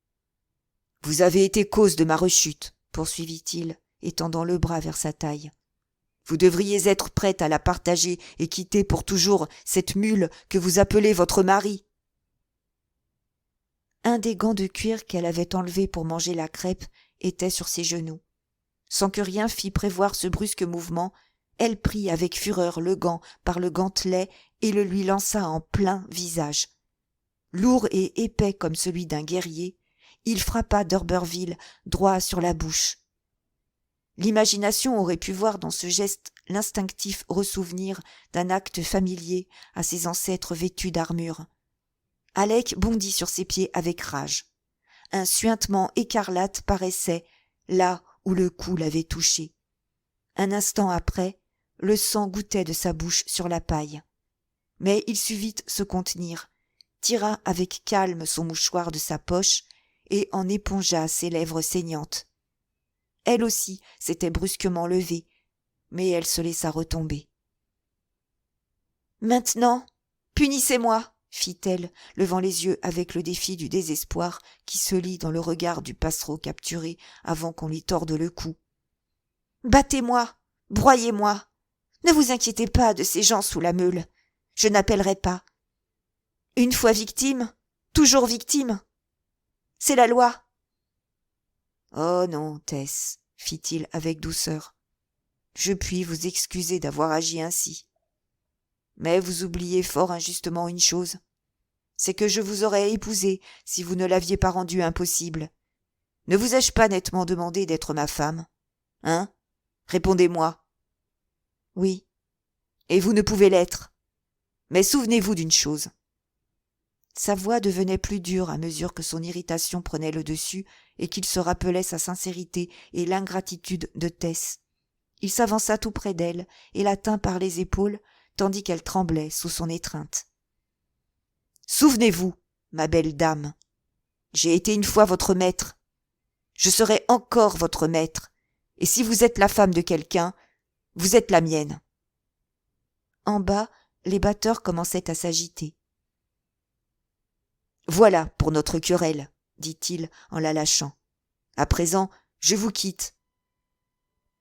« Vous avez été cause de ma rechute, » poursuivit-il, étendant le bras vers sa taille. « Vous devriez être prête à la partager et quitter pour toujours cette mule que vous appelez votre mari. » Un des gants de cuir qu'elle avait enlevés pour manger la crêpe était sur ses genoux. Sans que rien fît prévoir ce brusque mouvement, elle prit avec fureur le gant par le gantelet et le lui lança en plein visage. Lourd et épais comme celui d'un guerrier, il frappa d'Urberville droit sur la bouche. L'imagination aurait pu voir dans ce geste l'instinctif ressouvenir d'un acte familier à ses ancêtres vêtus d'armure. Alec bondit sur ses pieds avec rage. Un suintement écarlate paraissait là où le coup l'avait touché. Un instant après, le sang gouttait de sa bouche sur la paille. Mais il sut vite se contenir, tira avec calme son mouchoir de sa poche et en épongea ses lèvres saignantes. Elle aussi s'était brusquement levée, mais elle se laissa retomber. « Maintenant, punissez-moi !» fit-elle, levant les yeux avec le défi du désespoir qui se lit dans le regard du passereau capturé avant qu'on lui torde le cou. « Battez-moi, broyez-moi. Ne vous inquiétez pas de ces gens sous la meule. Je n'appellerai pas. Une fois victime, toujours victime. C'est la loi. » « Oh non, Tess, » fit-il avec douceur. « Je puis vous excuser d'avoir agi ainsi. Mais vous oubliez fort injustement une chose. C'est que je vous aurais épousée si vous ne l'aviez pas rendu impossible. Ne vous ai-je pas nettement demandé d'être ma femme ? Hein ? Répondez-moi. » « Oui. »« Et vous ne pouvez l'être. Mais souvenez-vous d'une chose. » Sa voix devenait plus dure à mesure que son irritation prenait le dessus et qu'il se rappelait sa sincérité et l'ingratitude de Tess. Il s'avança tout près d'elle et la tint par les épaules, tandis qu'elle tremblait sous son étreinte. « Souvenez-vous, ma belle dame, j'ai été une fois votre maître. Je serai encore votre maître, et si vous êtes la femme de quelqu'un, vous êtes la mienne. » En bas, les batteurs commençaient à s'agiter. « Voilà pour notre querelle, » dit-il en la lâchant. « À présent, je vous quitte.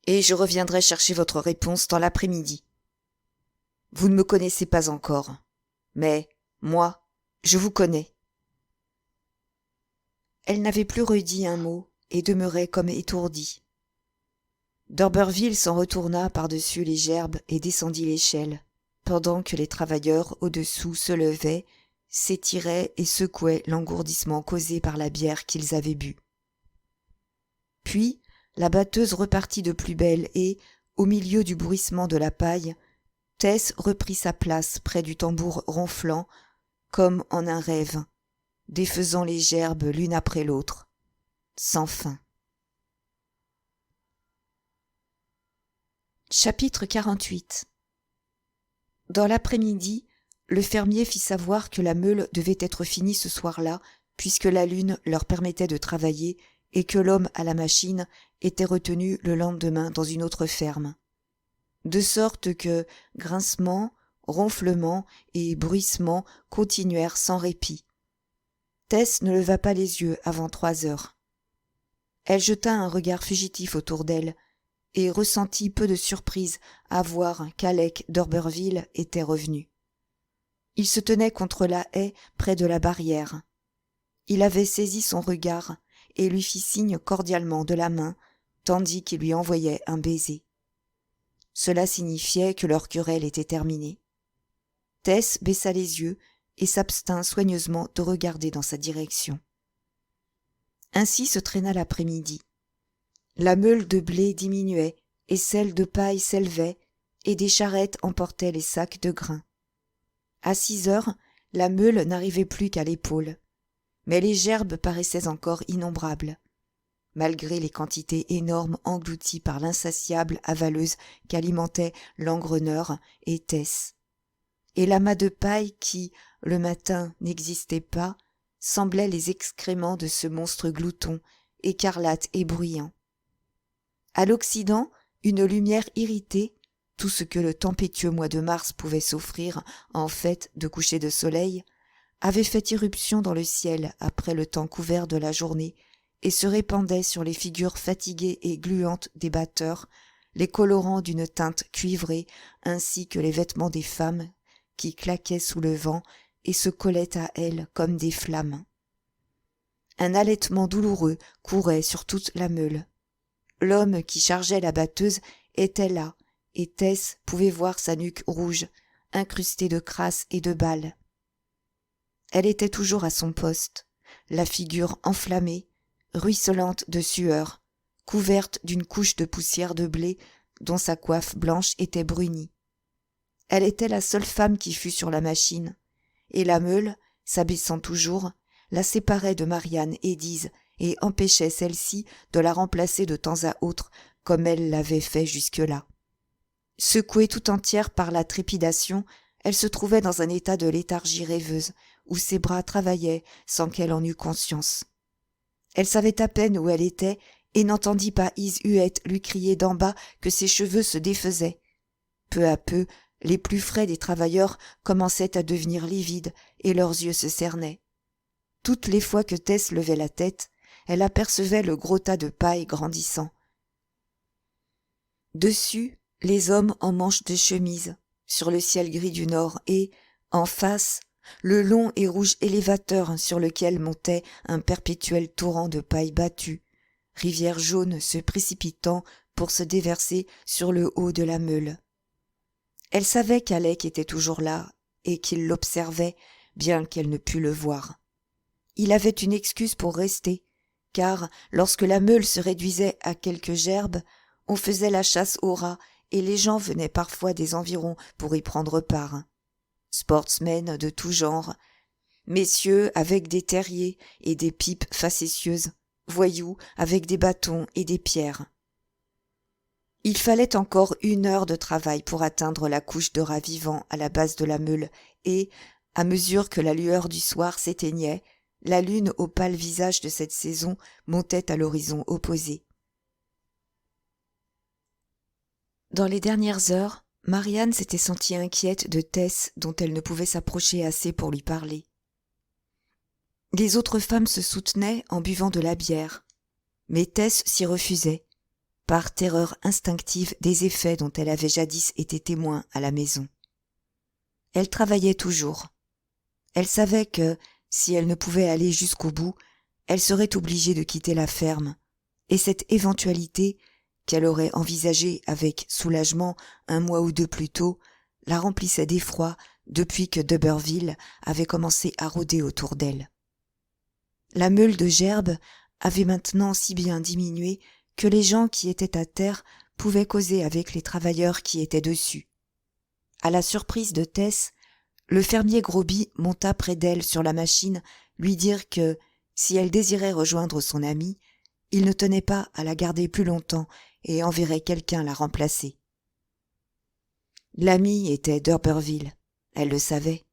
Et je reviendrai chercher votre réponse dans l'après-midi. Vous ne me connaissez pas encore, mais, moi, je vous connais. » Elle n'avait plus redit un mot et demeurait comme étourdie. D'Urberville s'en retourna par-dessus les gerbes et descendit l'échelle, pendant que les travailleurs au-dessous se levaient, s'étiraient et secouaient l'engourdissement causé par la bière qu'ils avaient bue. Puis, la batteuse repartit de plus belle et, au milieu du bruissement de la paille, Tess reprit sa place près du tambour ronflant, comme en un rêve, défaisant les gerbes l'une après l'autre, sans fin. Chapitre 48. Dans l'après-midi, le fermier fit savoir que la meule devait être finie ce soir-là, puisque la lune leur permettait de travailler et que l'homme à la machine était retenu le lendemain dans une autre ferme. De sorte que grincements, ronflements et bruissements continuèrent sans répit. Tess ne leva pas les yeux avant 3 heures. Elle jeta un regard fugitif autour d'elle et ressentit peu de surprise à voir qu'Alec d'Orberville était revenu. Il se tenait contre la haie près de la barrière. Il avait saisi son regard et lui fit signe cordialement de la main, tandis qu'il lui envoyait un baiser. Cela signifiait que leur querelle était terminée. Tess baissa les yeux et s'abstint soigneusement de regarder dans sa direction. Ainsi se traîna l'après-midi. La meule de blé diminuait et celle de paille s'élevait, et des charrettes emportaient les sacs de grains. À 6 heures, la meule n'arrivait plus qu'à l'épaule, mais les gerbes paraissaient encore innombrables, malgré les quantités énormes englouties par l'insatiable avaleuse qu'alimentaient l'engreneur et Tess. Et l'amas de paille qui, le matin, n'existait pas, semblait les excréments de ce monstre glouton, écarlate et bruyant. À l'Occident, une lumière irritée, tout ce que le tempétueux mois de mars pouvait s'offrir en fait de coucher de soleil, avait fait irruption dans le ciel après le temps couvert de la journée et se répandait sur les figures fatiguées et gluantes des batteurs, les colorant d'une teinte cuivrée, ainsi que les vêtements des femmes qui claquaient sous le vent et se collaient à elles comme des flammes. Un halètement douloureux courait sur toute la meule. L'homme qui chargeait la batteuse était là, et Tess pouvait voir sa nuque rouge, incrustée de crasse et de balles. Elle était toujours à son poste, la figure enflammée, ruisselante de sueur, couverte d'une couche de poussière de blé dont sa coiffe blanche était brunie. Elle était la seule femme qui fût sur la machine, et la meule, s'abaissant toujours, la séparait de Marianne et Dise et empêchait celle-ci de la remplacer de temps à autre comme elle l'avait fait jusque-là. Secouée tout entière par la trépidation, elle se trouvait dans un état de léthargie rêveuse où ses bras travaillaient sans qu'elle en eût conscience. Elle savait à peine où elle était et n'entendit pas Is Huette lui crier d'en bas que ses cheveux se défaisaient. Peu à peu, les plus frais des travailleurs commençaient à devenir livides et leurs yeux se cernaient. Toutes les fois que Tess levait la tête, elle apercevait le gros tas de paille grandissant. Dessus, les hommes en manches de chemise, sur le ciel gris du nord et, en face, le long et rouge élévateur sur lequel montait un perpétuel torrent de paille battue, rivière jaune se précipitant pour se déverser sur le haut de la meule. Elle savait qu'Alec était toujours là et qu'il l'observait, bien qu'elle ne pût le voir. Il avait une excuse pour rester, car lorsque la meule se réduisait à quelques gerbes, on faisait la chasse aux rats et les gens venaient parfois des environs pour y prendre part. Sportsmen de tout genre, messieurs avec des terriers et des pipes facétieuses, voyous avec des bâtons et des pierres. Il fallait encore 1 heure de travail pour atteindre la couche de rats vivants à la base de la meule et, à mesure que la lueur du soir s'éteignait, la lune au pâle visage de cette saison montait à l'horizon opposé. Dans les dernières heures, Marianne s'était sentie inquiète de Tess dont elle ne pouvait s'approcher assez pour lui parler. Les autres femmes se soutenaient en buvant de la bière, mais Tess s'y refusait, par terreur instinctive des effets dont elle avait jadis été témoin à la maison. Elle travaillait toujours. Elle savait que, si elle ne pouvait aller jusqu'au bout, elle serait obligée de quitter la ferme, et cette éventualité, qu'elle aurait envisagée avec soulagement 1 mois ou 2 plus tôt, la remplissait d'effroi depuis que d'Urberville avait commencé à rôder autour d'elle. La meule de gerbes avait maintenant si bien diminué que les gens qui étaient à terre pouvait causer avec les travailleurs qui étaient dessus. À la surprise de Tess, le fermier Groby monta près d'elle sur la machine lui dire que, si elle désirait rejoindre son amie, il ne tenait pas à la garder plus longtemps et enverrait quelqu'un la remplacer. L'amie était d'Urberville, elle le savait,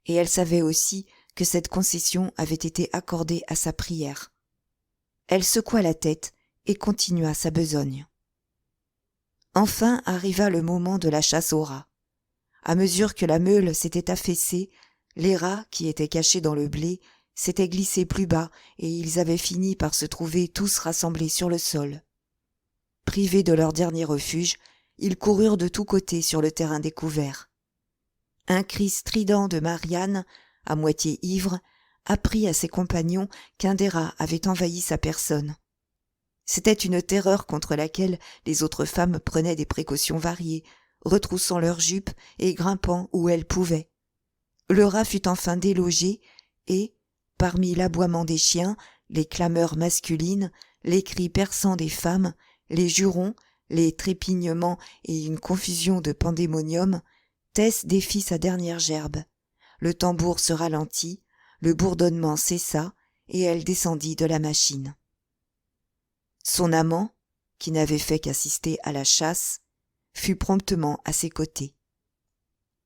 et elle savait aussi que cette concession avait été accordée à sa prière. Elle secoua la tête et continua sa besogne. Enfin arriva le moment de la chasse aux rats. À mesure que la meule s'était affaissée, les rats, qui étaient cachés dans le blé, s'étaient glissés plus bas et ils avaient fini par se trouver tous rassemblés sur le sol. Privés de leur dernier refuge, ils coururent de tous côtés sur le terrain découvert. Un cri strident de Marianne, à moitié ivre, apprit à ses compagnons qu'un des rats avait envahi sa personne. C'était une terreur contre laquelle les autres femmes prenaient des précautions variées, retroussant leurs jupes et grimpant où elles pouvaient. Le rat fut enfin délogé et, parmi l'aboiement des chiens, les clameurs masculines, les cris perçants des femmes, les jurons, les trépignements et une confusion de pandémonium, Tess défit sa dernière gerbe. Le tambour se ralentit, le bourdonnement cessa et elle descendit de la machine. Son amant, qui n'avait fait qu'assister à la chasse, fut promptement à ses côtés.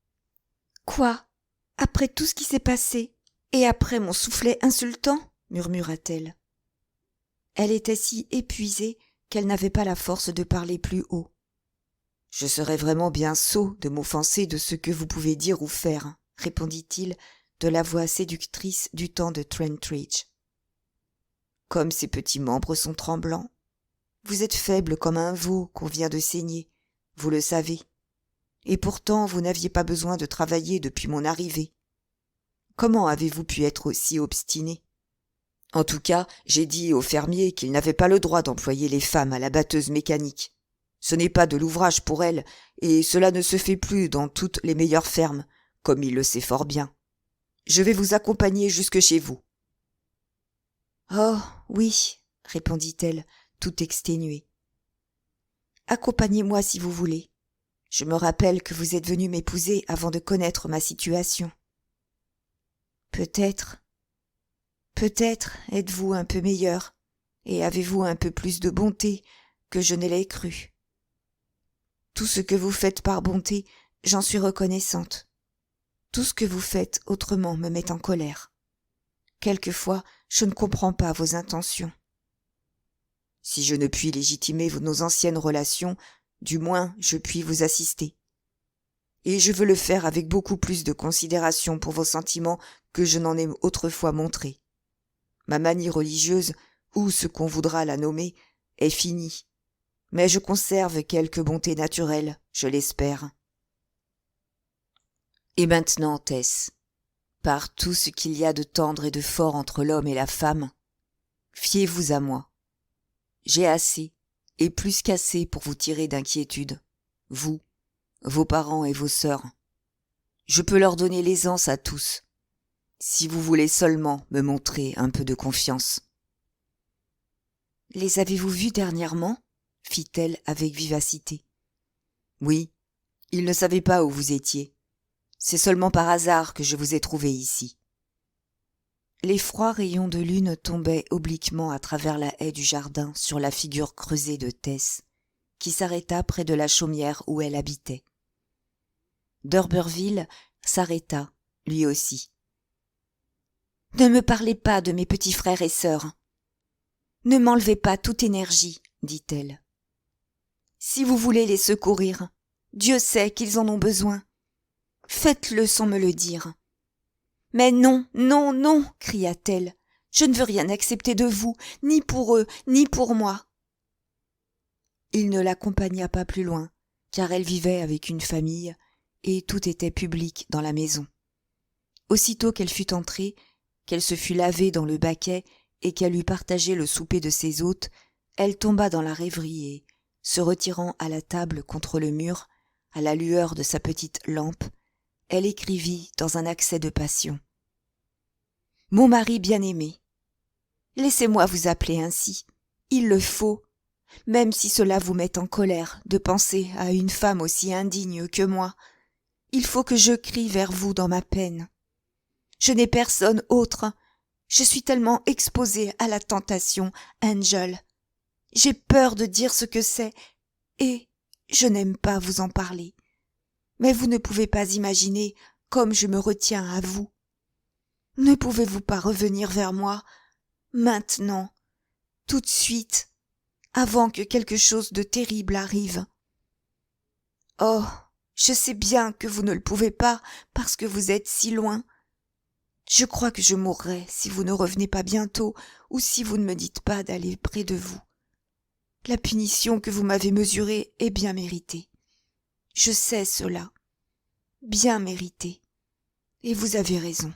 « Quoi ? Après tout ce qui s'est passé, et après mon soufflet insultant ?» murmura-t-elle. Elle était si épuisée qu'elle n'avait pas la force de parler plus haut. « Je serais vraiment bien sot de m'offenser de ce que vous pouvez dire ou faire, » répondit-il de la voix séductrice du temps de Trentridge. « Comme ces petits membres sont tremblants. Vous êtes faible comme un veau qu'on vient de saigner, vous le savez. Et pourtant vous n'aviez pas besoin de travailler depuis mon arrivée. Comment avez-vous pu être aussi obstiné ? En tout cas, j'ai dit au fermier qu'il n'avait pas le droit d'employer les femmes à la batteuse mécanique. Ce n'est pas de l'ouvrage pour elles, et cela ne se fait plus dans toutes les meilleures fermes, comme il le sait fort bien. Je vais vous accompagner jusque chez vous. »« Oh, oui, » répondit-elle, tout exténuée. « Accompagnez-moi si vous voulez. Je me rappelle que vous êtes venu m'épouser avant de connaître ma situation. Peut-être êtes-vous un peu meilleur, et avez-vous un peu plus de bonté que je ne l'ai cru. Tout ce que vous faites par bonté, j'en suis reconnaissante. Tout ce que vous faites autrement me met en colère. Quelquefois, je ne comprends pas vos intentions. Si je ne puis légitimer nos anciennes relations, du moins je puis vous assister. Et je veux le faire avec beaucoup plus de considération pour vos sentiments que je n'en ai autrefois montré. Ma manie religieuse, ou ce qu'on voudra la nommer, est finie, mais je conserve quelque bonté naturelle, je l'espère. Et maintenant, Tess, par tout ce qu'il y a de tendre et de fort entre l'homme et la femme, fiez-vous à moi. J'ai assez, et plus qu'assez pour vous tirer d'inquiétude, vous, vos parents et vos sœurs. Je peux leur donner l'aisance à tous, si vous voulez seulement me montrer un peu de confiance. « Les avez-vous vus dernièrement ?» fit-elle avec vivacité. « Oui, ils ne savaient pas où vous étiez. C'est seulement par hasard que je vous ai trouvé ici. » Les froids rayons de lune tombaient obliquement à travers la haie du jardin sur la figure creusée de Tess, qui s'arrêta près de la chaumière où elle habitait. D'Urberville s'arrêta, lui aussi. « Ne me parlez pas de mes petits frères et sœurs. Ne m'enlevez pas toute énergie, dit-elle. Si vous voulez les secourir, Dieu sait qu'ils en ont besoin. Faites-le sans me le dire. Mais non, non, non, cria-t-elle. Je ne veux rien accepter de vous, ni pour eux, ni pour moi. Il ne l'accompagna pas plus loin, car elle vivait avec une famille, et tout était public dans la maison. Aussitôt qu'elle fut entrée, qu'elle se fut lavée dans le baquet et qu'elle eut partagé le souper de ses hôtes, elle tomba dans la rêverie et, se retirant à la table contre le mur, à la lueur de sa petite lampe, elle écrivit dans un accès de passion. « Mon mari bien-aimé, laissez-moi vous appeler ainsi, il le faut. même si cela vous met en colère de penser à une femme aussi indigne que moi. Il faut que je crie vers vous dans ma peine. Je n'ai personne autre. Je suis tellement exposée à la tentation, Angel. J'ai peur de dire ce que c'est, et je n'aime pas vous en parler. Mais vous ne pouvez pas imaginer comme je me retiens à vous. Ne pouvez-vous pas revenir vers moi, maintenant, tout de suite, avant que quelque chose de terrible arrive? Oh, je sais bien que vous ne le pouvez pas parce que vous êtes si loin. Je crois que je mourrai si vous ne revenez pas bientôt ou si vous ne me dites pas d'aller près de vous. La punition que vous m'avez mesurée est bien méritée. Je sais cela. Bien méritée. Et vous avez raison.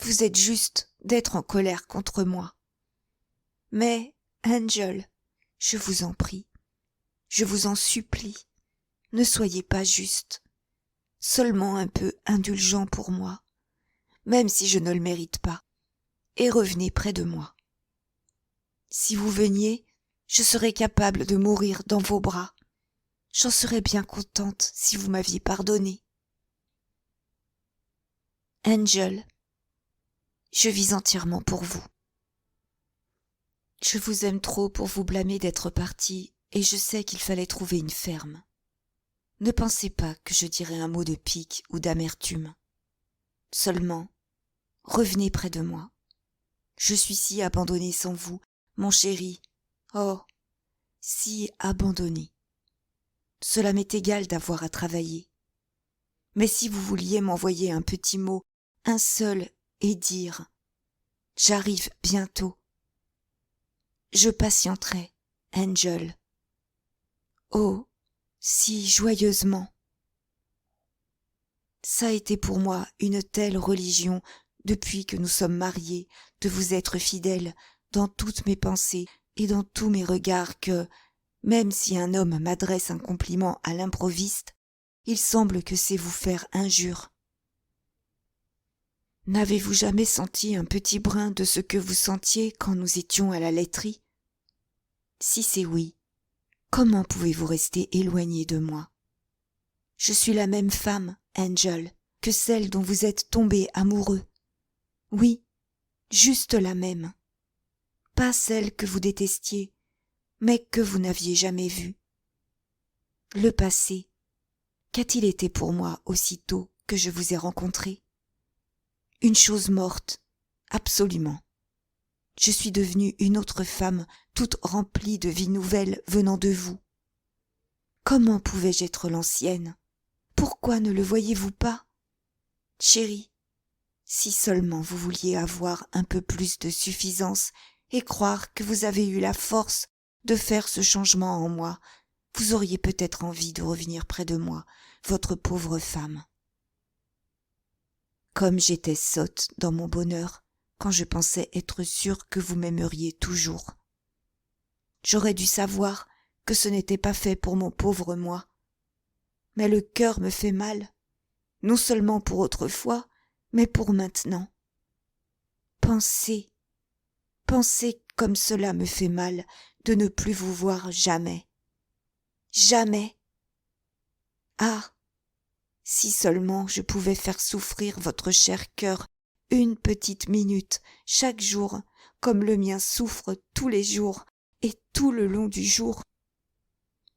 Vous êtes juste d'être en colère contre moi. Mais, Angel, je vous en prie, je vous en supplie, ne soyez pas juste, seulement un peu indulgent pour moi, même si je ne le mérite pas, et revenez près de moi. Si vous veniez, je serais capable de mourir dans vos bras. J'en serais bien contente si vous m'aviez pardonné. Angel, je vis entièrement pour vous. Je vous aime trop pour vous blâmer d'être parti, et je sais qu'il fallait trouver une ferme. Ne pensez pas que je dirai un mot de pique ou d'amertume. Seulement, revenez près de moi. Je suis si abandonnée sans vous, mon chéri. Oh, si abandonnée. Cela m'est égal d'avoir à travailler. Mais si vous vouliez m'envoyer un petit mot, un seul, et dire « J'arrive bientôt », je patienterai, Angel. Oh, si joyeusement. Ça a été pour moi une telle religion, depuis que nous sommes mariés, de vous être fidèle dans toutes mes pensées et dans tous mes regards que, même si un homme m'adresse un compliment à l'improviste, il semble que c'est vous faire injure. N'avez-vous jamais senti un petit brin de ce que vous sentiez quand nous étions à la laiterie? Si c'est oui, comment pouvez-vous rester éloigné de moi? Je suis la même femme, Angel, que celle dont vous êtes tombé amoureux. Oui, juste la même. Pas celle que vous détestiez, mais que vous n'aviez jamais vue. Le passé, qu'a-t-il été pour moi aussitôt que je vous ai rencontré? Une chose morte, absolument. Je suis devenue une autre femme, toute remplie de vie nouvelle venant de vous. Comment pouvais-je être l'ancienne? Pourquoi ne le voyez-vous pas? Chérie, si seulement vous vouliez avoir un peu plus de suffisance et croire que vous avez eu la force de faire ce changement en moi, vous auriez peut-être envie de revenir près de moi, votre pauvre femme. Comme j'étais sotte dans mon bonheur, quand je pensais être sûre que vous m'aimeriez toujours. J'aurais dû savoir que ce n'était pas fait pour mon pauvre moi. Mais le cœur me fait mal, non seulement pour autrefois, mais pour maintenant. Pensez comme cela me fait mal de ne plus vous voir jamais. Jamais. Ah, si seulement je pouvais faire souffrir votre cher cœur une petite minute chaque jour, comme le mien souffre tous les jours et tout le long du jour.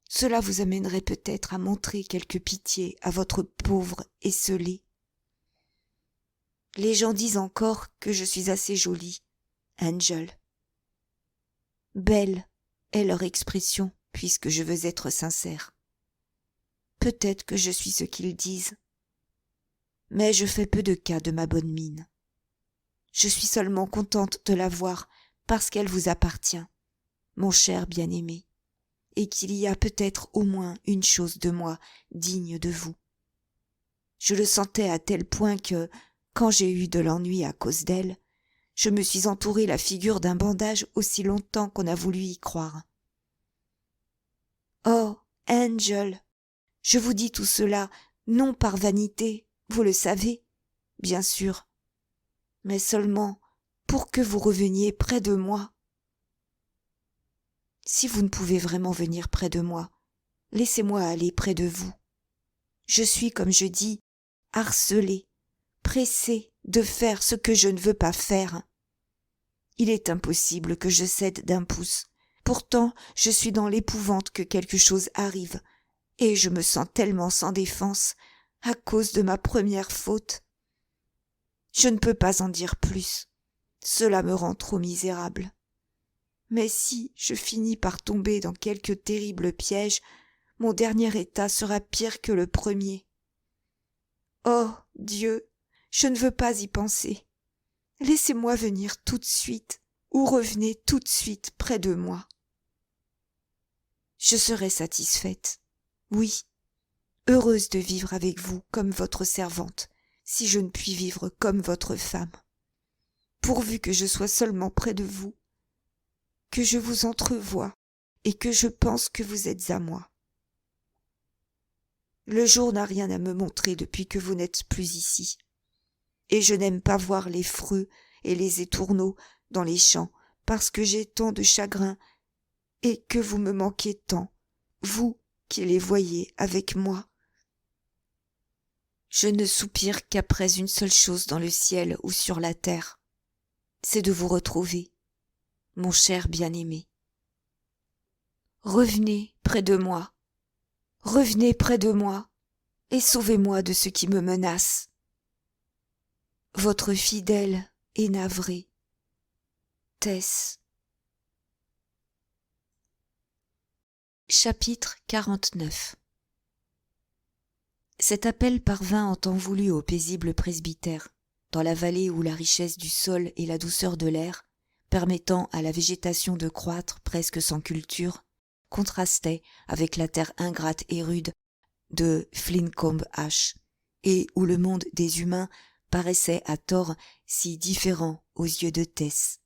Cela vous amènerait peut-être à montrer quelque pitié à votre pauvre esselé. Les gens disent encore que je suis assez jolie, Angel. Belle est leur expression, puisque je veux être sincère. Peut-être que je suis ce qu'ils disent, mais je fais peu de cas de ma bonne mine. Je suis seulement contente de la voir parce qu'elle vous appartient, mon cher bien-aimé, et qu'il y a peut-être au moins une chose de moi digne de vous. Je le sentais à tel point que, quand j'ai eu de l'ennui à cause d'elle, je me suis entouré la figure d'un bandage aussi longtemps qu'on a voulu y croire. Oh, Angel, je vous dis tout cela non par vanité, vous le savez, bien sûr, mais seulement pour que vous reveniez près de moi. Si vous ne pouvez vraiment venir près de moi, laissez-moi aller près de vous. Je suis, comme je dis, harcelée, pressée de faire ce que je ne veux pas faire. Il est impossible que je cède d'un pouce. Pourtant, je suis dans l'épouvante que quelque chose arrive, et je me sens tellement sans défense à cause de ma première faute. Je ne peux pas en dire plus. Cela me rend trop misérable. Mais si je finis par tomber dans quelque terrible piège, mon dernier état sera pire que le premier. Oh, Dieu, je ne veux pas y penser. Laissez-moi venir tout de suite, ou revenez tout de suite près de moi. Je serai satisfaite, oui, heureuse de vivre avec vous comme votre servante, si je ne puis vivre comme votre femme. Pourvu que je sois seulement près de vous, que je vous entrevoie et que je pense que vous êtes à moi. Le jour n'a rien à me montrer depuis que vous n'êtes plus ici, et je n'aime pas voir les freux et les étourneaux dans les champs parce que j'ai tant de chagrin et que vous me manquez tant, vous qui les voyez avec moi. Je ne soupire qu'après une seule chose dans le ciel ou sur la terre, c'est de vous retrouver, mon cher bien-aimé. Revenez près de moi, et sauvez-moi de ce qui me menace. Votre fidèle et navrée, Tess. Chapitre 49. Cet appel parvint en temps voulu au paisible presbytère, dans la vallée où la richesse du sol et la douceur de l'air, permettant à la végétation de croître presque sans culture, contrastaient avec la terre ingrate et rude de Flincombe Ash, et où le monde des humains paraissait à tort si différent aux yeux de Tess.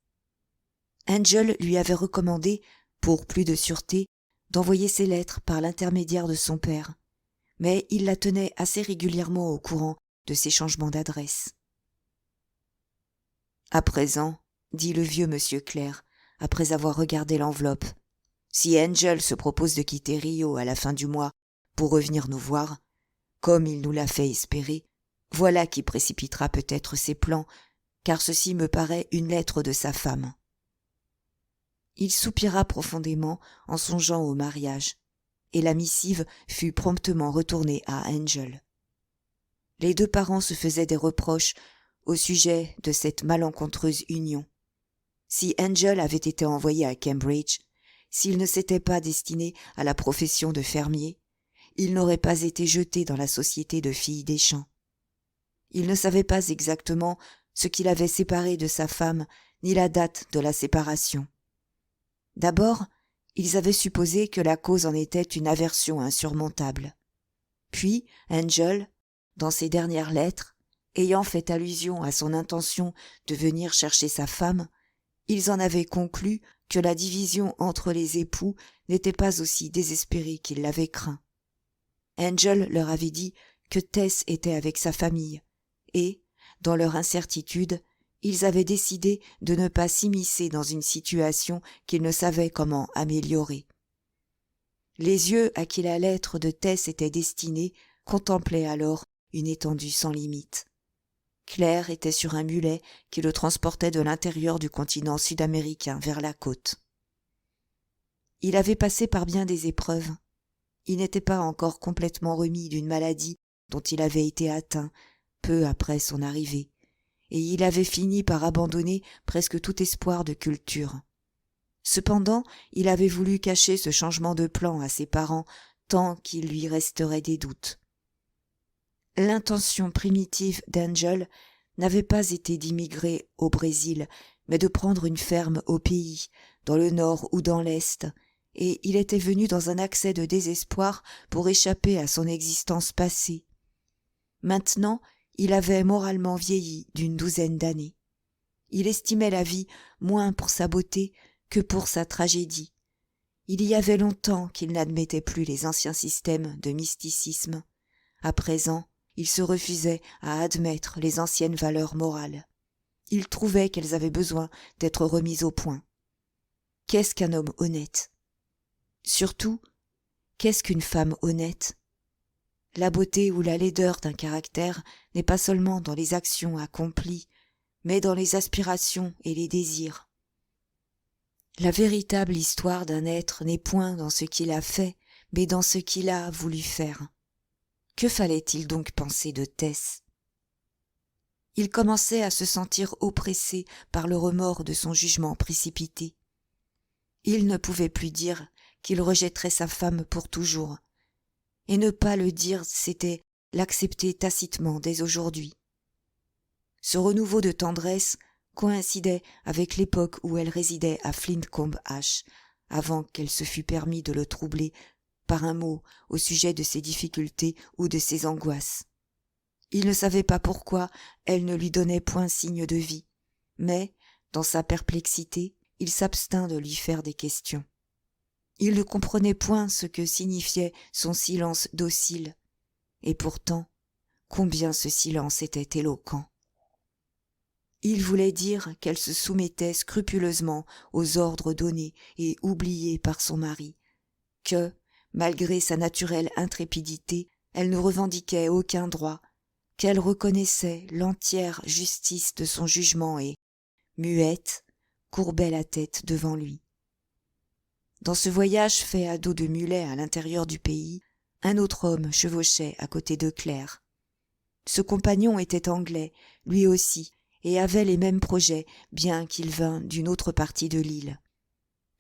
Angel lui avait recommandé, pour plus de sûreté, d'envoyer ses lettres par l'intermédiaire de son père, mais il la tenait assez régulièrement au courant de ses changements d'adresse. « À présent, dit le vieux monsieur Clare, après avoir regardé l'enveloppe, si Angel se propose de quitter Rio à la fin du mois pour revenir nous voir, comme il nous l'a fait espérer, voilà qui précipitera peut-être ses plans, car ceci me paraît une lettre de sa femme. » Il soupira profondément en songeant au mariage, et la missive fut promptement retournée à Angel. Les deux parents se faisaient des reproches au sujet de cette malencontreuse union. Si Angel avait été envoyé à Cambridge, s'il ne s'était pas destiné à la profession de fermier, il n'aurait pas été jeté dans la société de filles des champs. Il ne savait pas exactement ce qui l'avait séparé de sa femme, ni la date de la séparation. D'abord, ils avaient supposé que la cause en était une aversion insurmontable. Puis, Angel, dans ses dernières lettres, ayant fait allusion à son intention de venir chercher sa femme, ils en avaient conclu que la division entre les époux n'était pas aussi désespérée qu'ils l'avaient craint. Angel leur avait dit que Tess était avec sa famille, et, dans leur incertitude, ils avaient décidé de ne pas s'immiscer dans une situation qu'ils ne savaient comment améliorer. Les yeux à qui la lettre de Tess était destinée contemplaient alors une étendue sans limite. Claire était sur un mulet qui le transportait de l'intérieur du continent sud-américain vers la côte. Il avait passé par bien des épreuves. Il n'était pas encore complètement remis d'une maladie dont il avait été atteint peu après son arrivée, et il avait fini par abandonner presque tout espoir de culture. Cependant, il avait voulu cacher ce changement de plan à ses parents tant qu'il lui resterait des doutes. L'intention primitive d'Angel n'avait pas été d'immigrer au Brésil, mais de prendre une ferme au pays, dans le nord ou dans l'est, et il était venu dans un accès de désespoir pour échapper à son existence passée. Maintenant, il avait moralement vieilli d'une 12aine d'années. Il estimait la vie moins pour sa beauté que pour sa tragédie. Il y avait longtemps qu'il n'admettait plus les anciens systèmes de mysticisme. À présent, il se refusait à admettre les anciennes valeurs morales. Il trouvait qu'elles avaient besoin d'être remises au point. Qu'est-ce qu'un homme honnête ? Surtout, qu'est-ce qu'une femme honnête? La beauté ou la laideur d'un caractère n'est pas seulement dans les actions accomplies, mais dans les aspirations et les désirs. La véritable histoire d'un être n'est point dans ce qu'il a fait, mais dans ce qu'il a voulu faire. Que fallait-il donc penser de Tess? Il commençait à se sentir oppressé par le remords de son jugement précipité. Il ne pouvait plus dire qu'il rejetterait sa femme pour toujours, et ne pas le dire, c'était l'accepter tacitement dès aujourd'hui. Ce renouveau de tendresse coïncidait avec l'époque où elle résidait à Flintcomb Ash, avant qu'elle se fût permis de le troubler par un mot au sujet de ses difficultés ou de ses angoisses. Il ne savait pas pourquoi elle ne lui donnait point signe de vie, mais, dans sa perplexité, il s'abstint de lui faire des questions. Il ne comprenait point ce que signifiait son silence docile, et pourtant, combien ce silence était éloquent. Il voulait dire qu'elle se soumettait scrupuleusement aux ordres donnés et oubliés par son mari, que, malgré sa naturelle intrépidité, elle ne revendiquait aucun droit, qu'elle reconnaissait l'entière justice de son jugement et, muette, courbait la tête devant lui. Dans ce voyage fait à dos de mulet à l'intérieur du pays, un autre homme chevauchait à côté de Claire. Ce compagnon était anglais, lui aussi, et avait les mêmes projets, bien qu'il vînt d'une autre partie de l'île.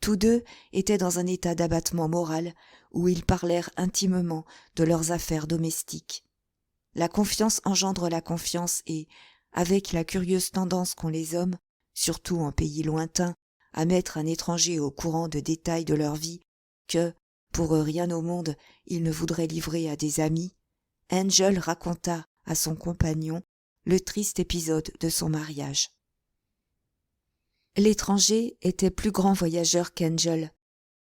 Tous deux étaient dans un état d'abattement moral où ils parlèrent intimement de leurs affaires domestiques. La confiance engendre la confiance et, avec la curieuse tendance qu'ont les hommes, surtout en pays lointain, à mettre un étranger au courant de détails de leur vie que, pour rien au monde, ils ne voudraient livrer à des amis, Angel raconta à son compagnon le triste épisode de son mariage. L'étranger était plus grand voyageur qu'Angel.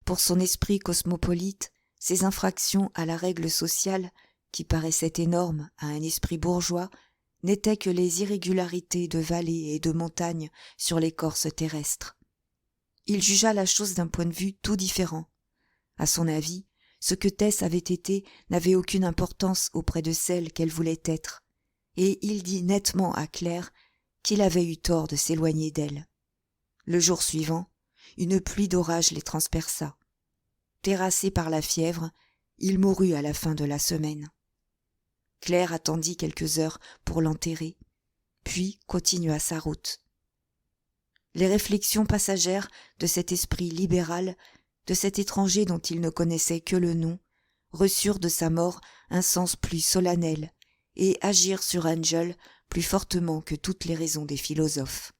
Pour son esprit cosmopolite, ses infractions à la règle sociale, qui paraissaient énormes à un esprit bourgeois, n'étaient que les irrégularités de vallées et de montagnes sur l'écorce terrestre. Il jugea la chose d'un point de vue tout différent. À son avis, ce que Tess avait été n'avait aucune importance auprès de celle qu'elle voulait être, et il dit nettement à Claire qu'il avait eu tort de s'éloigner d'elle. Le jour suivant, une pluie d'orage les transperça. Terrassé par la fièvre, il mourut à la fin de la semaine. Claire attendit quelques heures pour l'enterrer, puis continua sa route. Les réflexions passagères de cet esprit libéral, de cet étranger dont il ne connaissait que le nom, reçurent de sa mort un sens plus solennel et agirent sur Angel plus fortement que toutes les raisons des philosophes.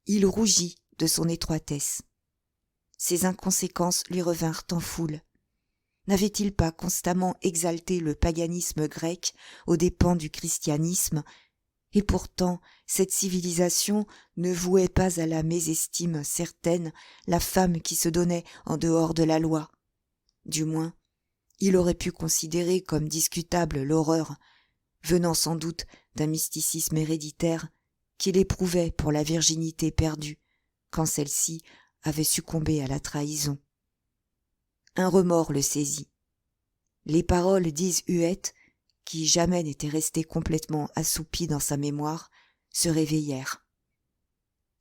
Il rougit de son étroitesse. Ses inconséquences lui revinrent en foule. N'avait-il pas constamment exalté le paganisme grec aux dépens du christianisme, et pourtant cette civilisation ne vouait pas à la mésestime certaine la femme qui se donnait en dehors de la loi. Du moins, il aurait pu considérer comme discutable l'horreur, venant sans doute d'un mysticisme héréditaire, qu'il éprouvait pour la virginité perdue, quand celle-ci avait succombé à la trahison. Un remords le saisit. Les paroles d'Ishuet, qui jamais n'étaient restées complètement assoupies dans sa mémoire, se réveillèrent.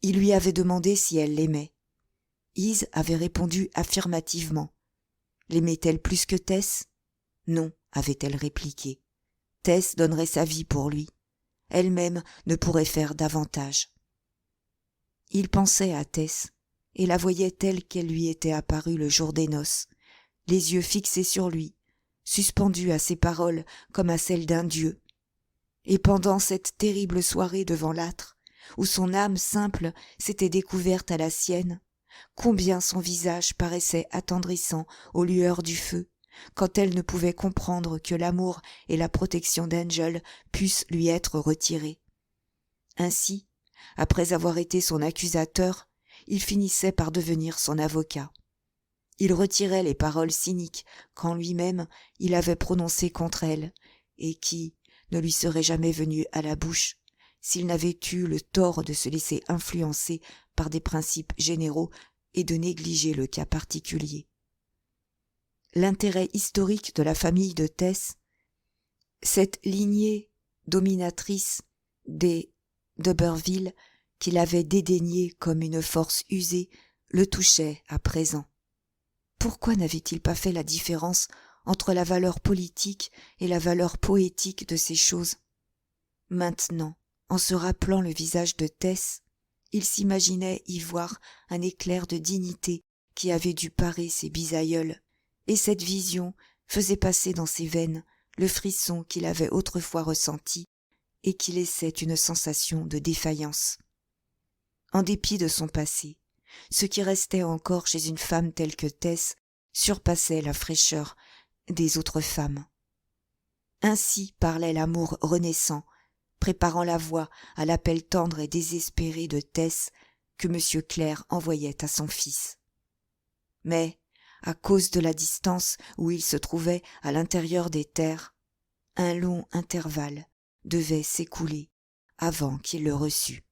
Il lui avait demandé si elle l'aimait. Is avait répondu affirmativement. L'aimait-elle plus que Tess? Non, avait-elle répliqué. Tess donnerait sa vie pour lui. Elle-même ne pourrait faire davantage. Il pensait à Tess, et la voyait telle qu'elle lui était apparue le jour des noces, les yeux fixés sur lui, suspendue à ses paroles comme à celles d'un dieu. Et pendant cette terrible soirée devant l'âtre, où son âme simple s'était découverte à la sienne, combien son visage paraissait attendrissant aux lueurs du feu, quand elle ne pouvait comprendre que l'amour et la protection d'Angel pussent lui être retirés. Ainsi, après avoir été son accusateur, il finissait par devenir son avocat. Il retirait les paroles cyniques qu'en lui-même il avait prononcées contre elle, et qui ne lui seraient jamais venues à la bouche s'il n'avait eu le tort de se laisser influencer par des principes généraux et de négliger le cas particulier. l'intérêt historique de la famille de Tess, cette lignée dominatrice des d'Uberville qu'il avait dédaignée comme une force usée, le touchait à présent. Pourquoi n'avait-il pas fait la différence entre la valeur politique et la valeur poétique de ces choses? Maintenant, en se rappelant le visage de Tess, il s'imaginait y voir un éclair de dignité qui avait dû parer ses bisaïeuls, et cette vision faisait passer dans ses veines le frisson qu'il avait autrefois ressenti et qui laissait une sensation de défaillance. En dépit de son passé, ce qui restait encore chez une femme telle que Tess surpassait la fraîcheur des autres femmes. Ainsi parlait l'amour renaissant, préparant la voie à l'appel tendre et désespéré de Tess que M. Clair envoyait à son fils. Mais, à cause de la distance où il se trouvait à l'intérieur des terres, un long intervalle devait s'écouler avant qu'il le reçût.